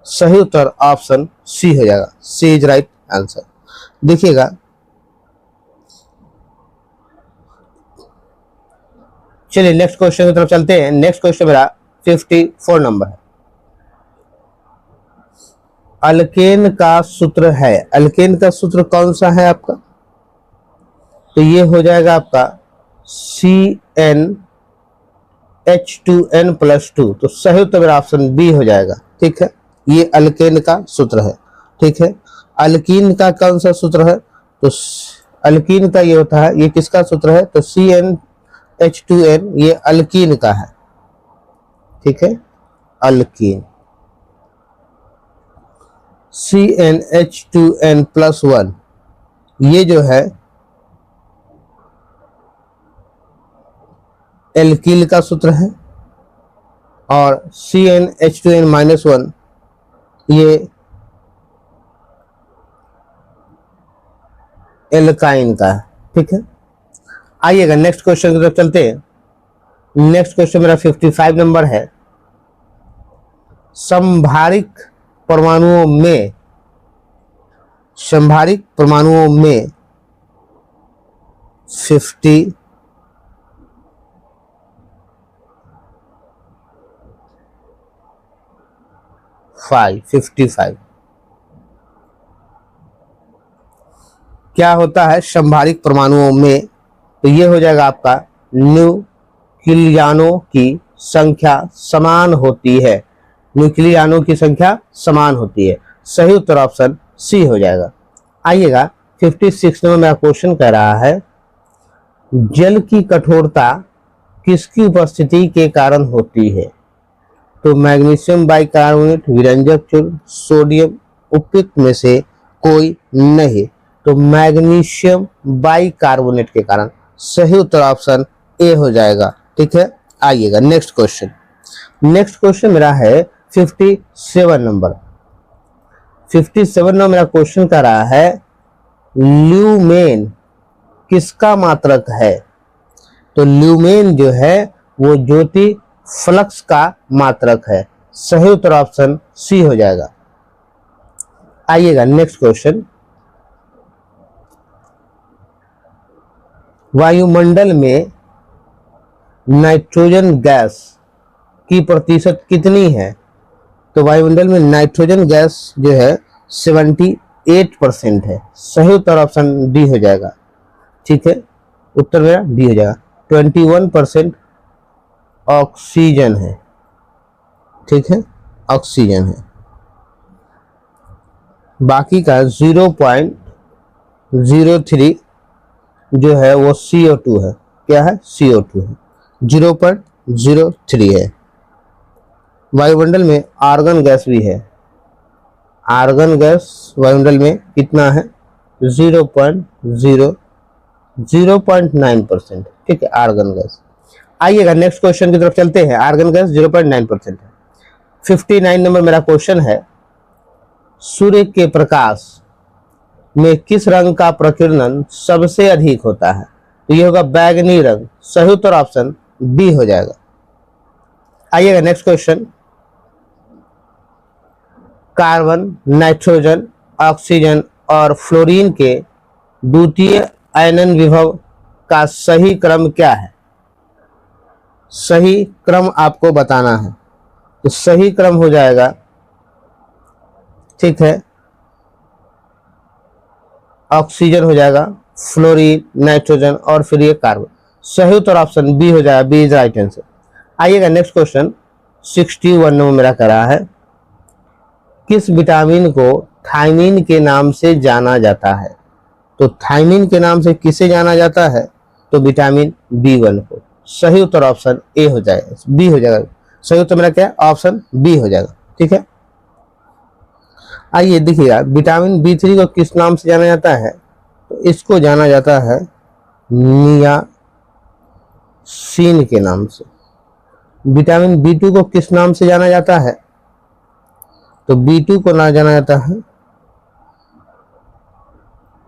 सही उत्तर ऑप्शन सी हो जाएगा, सी इज राइट आंसर। देखिएगा चलिए नेक्स्ट क्वेश्चन की तरफ चलते हैं। नेक्स्ट क्वेश्चन मेरा 54 नंबर है, अल्केन का सूत्र है। अल्केन का सूत्र कौन सा है आपका? तो ये हो जाएगा आपका CnH2n+2। तो सही उत्तर मेरा ऑप्शन बी हो जाएगा। ठीक है, ये अल्केन का सूत्र है। ठीक है, अल्कीन का कौन सा सूत्र है? तो अल्कीन का ये होता है, ये किसका सूत्र है? तो CnH2n, ये अल्कीन का है। ठीक है, अल्कीन। CnH2n+1 ये जो है एल्किल का सूत्र है, और CnH2n-1 ये एल्काइन का है। ठीक है, आइएगा नेक्स्ट क्वेश्चन की तरफ चलते हैं। नेक्स्ट क्वेश्चन मेरा 55 नंबर है। संभारिक परमाणुओं में 55 क्या होता है संभारिक परमाणुओं में? तो ये हो जाएगा आपका न्यूक्लियानों की संख्या समान होती है। न्यूक्लियानों की संख्या समान होती है। सही उत्तर ऑप्शन सी हो जाएगा। आइएगा 56 नंबर मेरा क्वेश्चन कह रहा है, जल की कठोरता किसकी उपस्थिति के कारण होती है? तो मैग्नीशियम बाइकार्बोनेट, विरंजक चूर्ण, सोडियम, उपयुक्त में से कोई नहीं। तो मैग्नीशियम बाइकार्बोनेट के कारण। सही उत्तर ऑप्शन ए हो जाएगा। ठीक है, आइएगा नेक्स्ट क्वेश्चन। नेक्स्ट क्वेश्चन मेरा है 57 नंबर। 57 नंबर मेरा क्वेश्चन कर रहा है, ल्यूमेन किसका मात्रक है? तो ल्यूमेन जो है वो ज्योति फ्लक्स का मात्रक है। सही उत्तर ऑप्शन सी हो जाएगा। आइएगा नेक्स्ट क्वेश्चन। वायुमंडल में नाइट्रोजन गैस की प्रतिशत कितनी है? तो वायुमंडल में नाइट्रोजन गैस जो है 78% है। सही उत्तर ऑप्शन डी हो जाएगा। ठीक है, उत्तर मेरा डी हो जाएगा। 21% ऑक्सीजन है। ठीक है, ऑक्सीजन है, बाकी का 0.03 जो है वो CO2 है। क्या है? CO2 है। 0.03 है। वायुमंडल में आर्गन गैस भी है। आर्गन गैस वायुमंडल में कितना है? 0.9%। ठीक है, आर्गन गैस। आइएगा नेक्स्ट क्वेश्चन की तरफ चलते हैं। आर्गन गैस 0.9% है। 59 नंबर मेरा क्वेश्चन है, सूर्य के प्रकाश में किस रंग का प्रकीर्णन सबसे अधिक होता है? तो ये होगा बैगनी रंग। सही उत्तर ऑप्शन बी हो जाएगा। आइएगा next question. Carbon, nitrogen, oxygen और फ्लोरीन के द्वितीय आयनन विभव का सही क्रम क्या है? सही क्रम आपको बताना है। तो सही क्रम हो जाएगा, ठीक है, ऑक्सीजन हो जाएगा, फ्लोरीन, नाइट्रोजन और फिर ये कार्बन। सही उत्तर ऑप्शन बी हो जाएगा। B is right answer. आइएगा नेक्स्ट क्वेश्चन। 61 नंबर मेरा कर रहा है, किस विटामिन को थायमीन के नाम से जाना जाता है? तो थायमीन के नाम से किसे जाना जाता है? तो विटामिन B1 को। सही उत्तर ऑप्शन ए हो जाएगा, बी हो जाएगा। सही उत्तर मेरा क्या है? ऑप्शन बी हो जाएगा। ठीक है, आइए देखिएगा, विटामिन B3 को किस नाम से जाना जाता है? तो इसको जाना जाता है नियासिन के नाम से। विटामिन B2 को किस नाम से जाना जाता है? तो B2 को ना जाना जाता है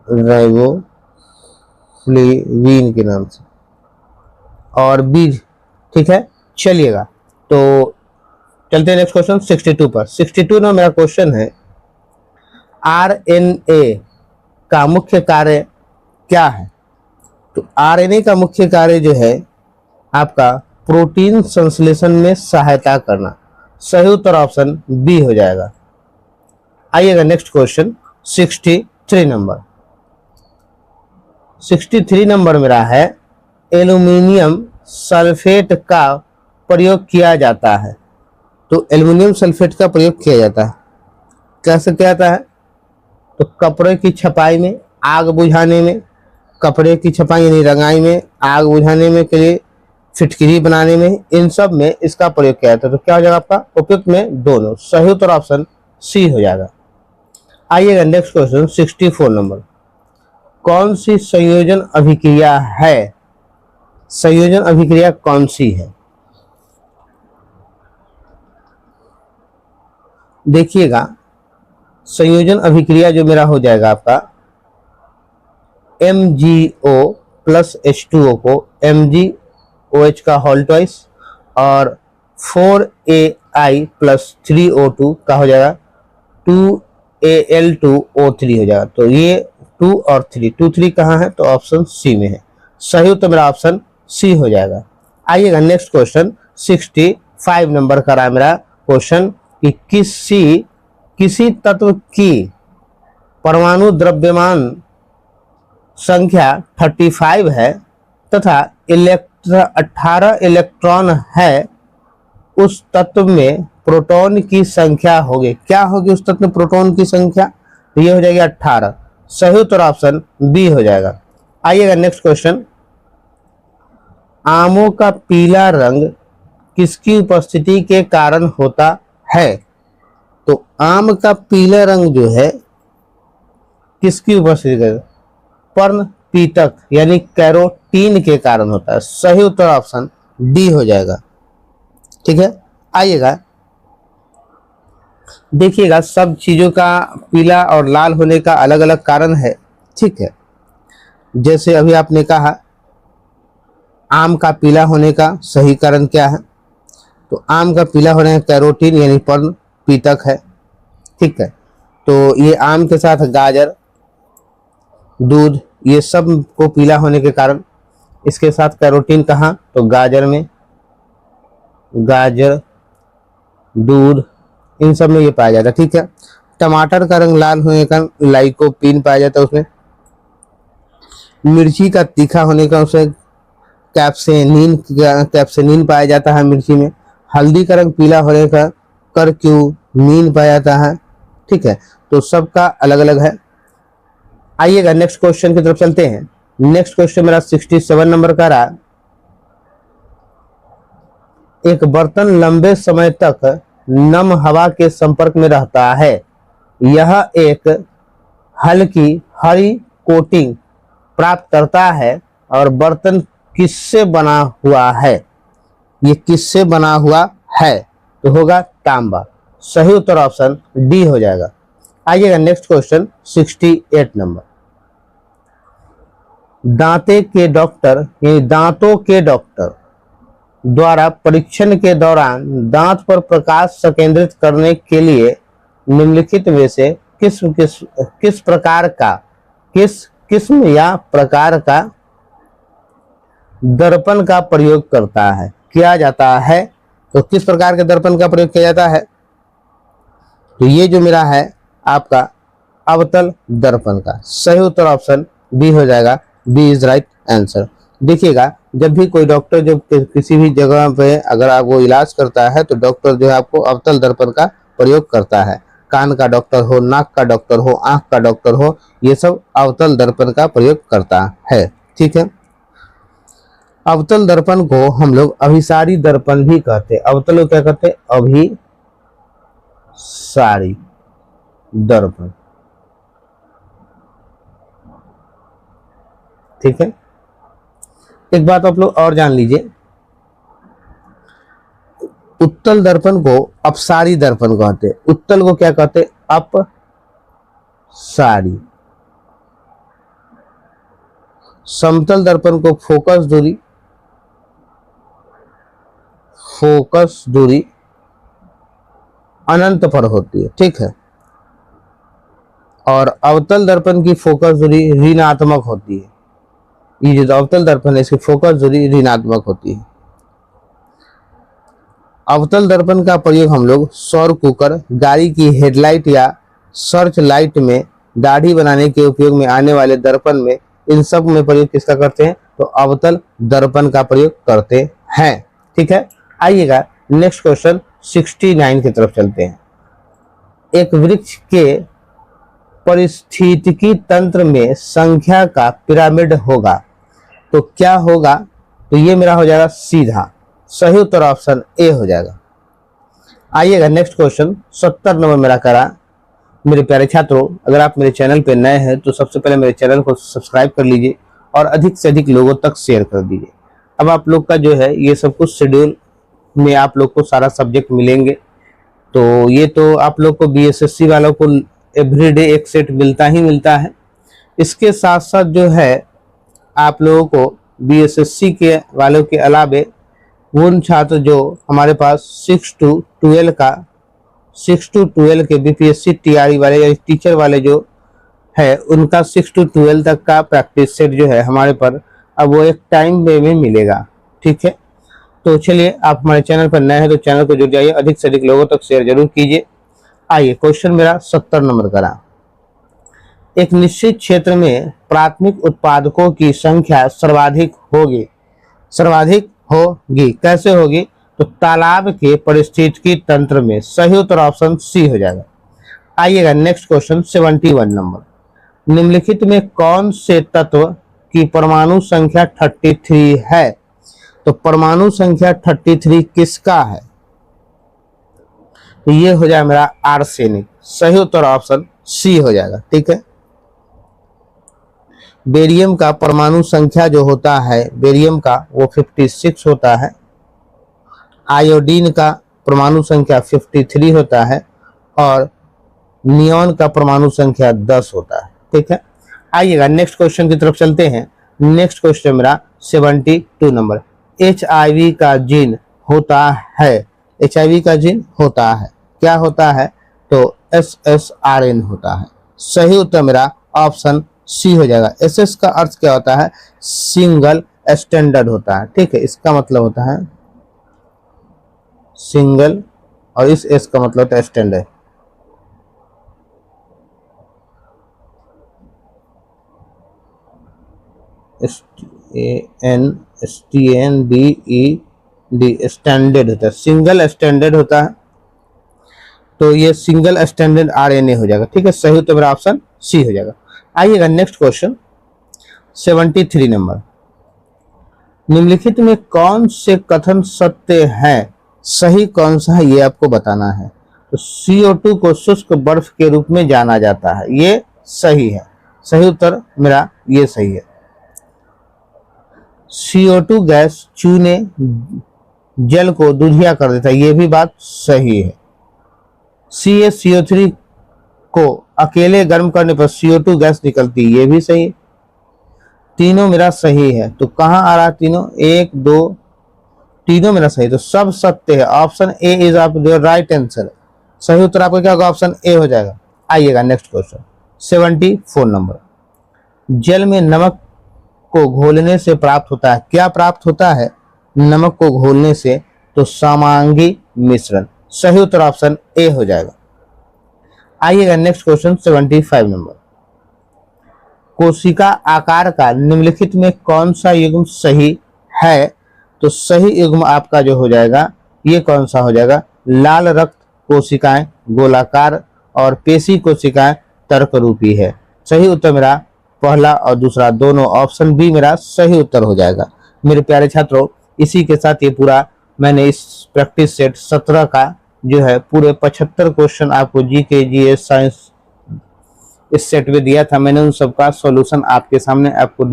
राइबोफ्लेविन के नाम से, और बी। ठीक है, चलिएगा तो चलते हैं नेक्स्ट क्वेश्चन 62 पर। 62 में मेरा क्वेश्चन है, RNA का मुख्य कार्य क्या है? तो RNA का मुख्य कार्य जो है आपका प्रोटीन संश्लेषण में सहायता करना। सही उत्तर ऑप्शन बी हो जाएगा। आइएगा नेक्स्ट क्वेश्चन 63 नंबर। 63 नंबर मेरा है, एल्युमिनियम सल्फेट का प्रयोग किया जाता है। तो एल्युमिनियम सल्फेट का प्रयोग किया जाता है, कैसे किया जाता है? तो कपड़े की छपाई में, आग बुझाने में, कपड़े की छपाई यानी रंगाई में, आग बुझाने में के लिए, फिटकरी बनाने में, इन सब में इसका प्रयोग किया जाता है। तो क्या हो जाएगा आपका? उपयुक्त में दोनों। सही उत्तर ऑप्शन सी हो जाएगा। आइएगा नेक्स्ट क्वेश्चन 64 नंबर। कौन सी संयोजन अभिक्रिया है? संयोजन अभिक्रिया कौन सी है? देखिएगा, संयोजन अभिक्रिया जो मेरा हो जाएगा आपका MgO प्लस H2O को MgOH का होल ट्वाइस और 4AI प्लस 3O2 का हो जाएगा 2Al2O3 हो जाएगा। तो ये 2 और 3, 2 3 कहाँ है? तो ऑप्शन सी में है। सही उत्तर मेरा ऑप्शन सी हो जाएगा। आइएगा नेक्स्ट क्वेश्चन 65 नंबर का रहा मेरा क्वेश्चन कि किसी तत्व की परमाणु द्रव्यमान संख्या 35 है तथा 18 इलेक्ट्रॉन है, उस तत्व में प्रोटॉन की संख्या होगी। क्या होगी उस तत्व में प्रोटॉन की संख्या? तो ये हो जाएगी 18। सही उत्तर ऑप्शन बी हो जाएगा। आइएगा नेक्स्ट क्वेश्चन, आमों का पीला रंग किसकी उपस्थिति के कारण होता है? तो आम का पीला रंग जो है किसकी उपस्थिति के? पर्ण पीतक यानी कैरोटीन के कारण होता है। सही उत्तर ऑप्शन डी हो जाएगा। ठीक है, आइएगा देखिएगा, सब चीजों का पीला और लाल होने का अलग अलग कारण है। ठीक है, जैसे अभी आपने कहा आम का पीला होने का सही कारण क्या है? तो आम का पीला होने का कैरोटीन यानी पर्ण पीतक है। ठीक है, तो ये आम के साथ गाजर, दूध, ये सब को पीला होने के कारण इसके साथ कैरोटीन कहाँ? तो गाजर में, गाजर, दूध, इन सब में ये पाया जाता है। ठीक है, टमाटर का रंग लाल होने का लाइकोपीन पाया जाता है उसमें। मिर्ची का तीखा होने का उसमें कैप्सेनिन पाया जाता है मिर्ची में। हल्दी का रंग पीला होने का करक्यूमिन पाया जाता है। ठीक है, तो सबका अलग अलग है। आइएगा नेक्स्ट क्वेश्चन की तरफ चलते हैं। नेक्स्ट क्वेश्चन मेरा 67 नंबर का रहा, एक बर्तन लंबे समय तक नम हवा के संपर्क में रहता है। यह एक हल्की हरी कोटिंग प्राप्त करता है और बर्तन किससे बना हुआ है? ये किससे बना हुआ है? तो होगा तांबा। सही उत्तर ऑप्शन डी हो जाएगा। आइएगा नेक्स्ट क्वेश्चन 68 नंबर। दांतों के डॉक्टर द्वारा परीक्षण के दौरान दांत पर प्रकाश संकेंद्रित करने के लिए निम्नलिखित में से किस किस्म या प्रकार का दर्पण का प्रयोग किया जाता है? तो किस प्रकार के दर्पण का प्रयोग किया जाता है? तो ये जो मेरा है आपका अवतल दर्पण का। सही उत्तर ऑप्शन बी हो जाएगा। B is right answer. देखिएगा, जब भी कोई डॉक्टर जब किसी भी जगह पे अगर आपको इलाज करता है तो डॉक्टर जो है आपको अवतल दर्पण का प्रयोग करता है। कान का डॉक्टर हो, नाक का डॉक्टर हो, आंख का डॉक्टर हो, ये सब अवतल दर्पण का प्रयोग करता है। ठीक है, अवतल दर्पण को हम लोग अभिसारी दर्पण भी कहते हैं। अवतल को क्या कहते हैं? अभिसारी दर्पण। ठीक है, एक बात आप लोग और जान लीजिए, उत्तल दर्पण को अपसारी दर्पण कहते हैं। उत्तल को क्या कहते हैं? अपसारी। समतल दर्पण को फोकस दूरी अनंत पर होती है। ठीक है, और अवतल दर्पण की फोकस दूरी ऋणात्मक होती है। ये जो अवतल दर्पण है इसकी फोकस दूरी ऋणात्मक होती है। अवतल दर्पण का प्रयोग हम लोग सौर कुकर, गाड़ी की हेडलाइट या सर्च लाइट में, दाढ़ी बनाने के उपयोग में आने वाले दर्पण में, इन सब में प्रयोग किसका करते हैं? तो अवतल दर्पण का प्रयोग करते हैं। ठीक है, आइएगा नेक्स्ट क्वेश्चन 69 की तरफ चलते हैं। एक वृक्ष के पारिस्थितिकी तंत्र में संख्या का पिरामिड होगा तो क्या होगा? तो ये मेरा हो जाएगा सीधा। सही उत्तर ऑप्शन ए हो जाएगा। आइएगा नेक्स्ट क्वेश्चन 70 नंबर मेरा करा, मेरे प्यारे छात्रों, अगर आप मेरे चैनल पे नए हैं तो सबसे पहले मेरे चैनल को सब्सक्राइब कर लीजिए और अधिक से अधिक लोगों तक शेयर कर दीजिए। अब आप लोग का जो है ये सब कुछ शेड्यूल में आप लोग को सारा सब्जेक्ट मिलेंगे। तो ये तो आप लोग को बीएसएससी वालों को एवरीडे एक सेट मिलता ही मिलता है। इसके साथ साथ जो है आप लोगों को बीएसएससी के वालों के अलावे उन छात्र जो हमारे पास 6 to 12 के बीपीएससी टीआरई वाले या टीचर वाले जो है उनका 6 to 12 तक का प्रैक्टिस सेट जो है हमारे पर अब वो एक टाइम वे में मिलेगा। ठीक है, तो चलिए, आप हमारे चैनल पर नए हैं तो चैनल को जुड़ जाइए, अधिक से अधिक लोगों तक शेयर जरूर कीजिए। आइए, क्वेश्चन मेरा 70 नंबर का रहा। एक निश्चित क्षेत्र में प्राथमिक उत्पादकों की संख्या सर्वाधिक होगी। कैसे होगी? तो तालाब के पारिस्थितिकी तंत्र में। सही उत्तर ऑप्शन सी हो जाएगा। आइएगा नेक्स्ट क्वेश्चन 71 नंबर। निम्नलिखित में कौन से तत्व की परमाणु संख्या 33 है? तो परमाणु संख्या 33 किसका है? तो ये हो जाएगा मेरा आर्सेनिक। सही उत्तर ऑप्शन सी हो जाएगा। ठीक है, बेरियम का परमाणु संख्या जो होता है बेरियम का वो 56 होता है। आयोडीन का परमाणु संख्या 53 होता है और नियॉन का परमाणु संख्या 10 होता है। ठीक है, आइएगा नेक्स्ट क्वेश्चन की तरफ चलते हैं। नेक्स्ट क्वेश्चन मेरा 72 नंबर। HIV का जीन होता है। HIV का जीन होता है, क्या होता है? तो SSRN होता है। सही उत्तर मेरा ऑप्शन सी हो जाएगा। SS का अर्थ क्या होता है? सिंगल स्टैंडर्ड होता है। ठीक है, इसका मतलब होता है सिंगल और इस S का मतलब होता है स्टैंडर्ड। STANDED स्टैंडर्ड होता है, सिंगल स्टैंडर्ड होता है। तो ये सिंगल स्टैंडर्ड RNA हो जाएगा। ठीक है, सही उत्तर मेरा ऑप्शन सी हो जाएगा। आइएगा नेक्स्ट क्वेश्चन 73 नंबर। निम्नलिखित में कौन से कथन सत्य हैं? सही कौन सा है ये आपको बताना है। तो CO2 को शुष्क बर्फ के रूप में जाना जाता है, ये सही है। सही उत्तर मेरा ये सही है। CO2 गैस चूने जल को दूधिया कर देता है, ये भी बात सही है। CaCO3 को अकेले गर्म करने पर CO2 गैस निकलती है, ये भी सही है। तीनों मेरा सही है। तो कहाँ आ रहा तीनों? 1 2 तीनों मेरा सही, तो सब सत्य है। ऑप्शन ए इज आप राइट आंसर। सही उत्तर आपका क्या होगा? ऑप्शन ए हो जाएगा। आइएगा नेक्स्ट क्वेश्चन 74 नंबर। जल में नमक को घोलने से प्राप्त होता है, क्या प्राप्त होता है नमक को घोलने से? तो समांगी मिश्रण। सही उत्तर ऑप्शन ए हो जाएगा। आइएगा नेक्स्ट क्वेश्चन 75 नंबर। कोशिका आकार का निम्नलिखित में कौन सा युग्म सही है? तो सही युग्म आपका जो हो जाएगा ये कौन सा हो जाएगा? लाल रक्त कोशिकाएं गोलाकार और पेशी कोशिकाएं तर्क रूपी है। सही उत्तर मेरा पहला और दूसरा दोनों, ऑप्शन बी मेरा सही उत्तर हो जाएगा। मेरे प्यारे छात्रों, इसी के साथ ये पूरा मैंने इस प्रैक्टिस सेट 17 का जो है पूरे 75 क्वेश्चन आपको जीके जीएस साइंस इस सेट में दिया था। मैंने उन सबका सॉल्यूशन आपके सामने आपको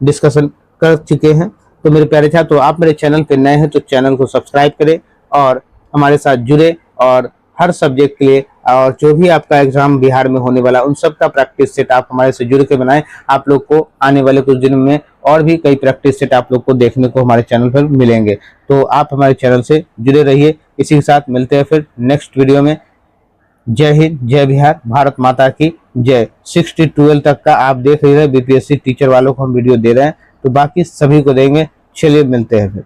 डिस्कशन कर चुके हैं। तो मेरे प्यारे छात्रों, आप मेरे चैनल पे नए हैं तो चैनल को सब्सक्राइब करें और हमारे साथ जुड़े और हर सब्जेक्ट के लिए और जो भी आपका एग्जाम बिहार में होने वाला उन सब का प्रैक्टिस सेट आप हमारे से जुड़ के बनाएं। आप लोग को आने वाले कुछ दिनों में और भी कई प्रैक्टिस सेट आप लोग को देखने को हमारे चैनल पर मिलेंगे। तो आप हमारे चैनल से जुड़े रहिए। इसी के साथ मिलते हैं फिर नेक्स्ट वीडियो में। जय हिंद, जय बिहार, भारत माता की जय। 6 to 12 तक का आप देख रहे हैं बीपीएससी टीचर वालों को हम वीडियो दे रहे हैं, तो बाकी सभी को देंगे। चलिए मिलते हैं फिर।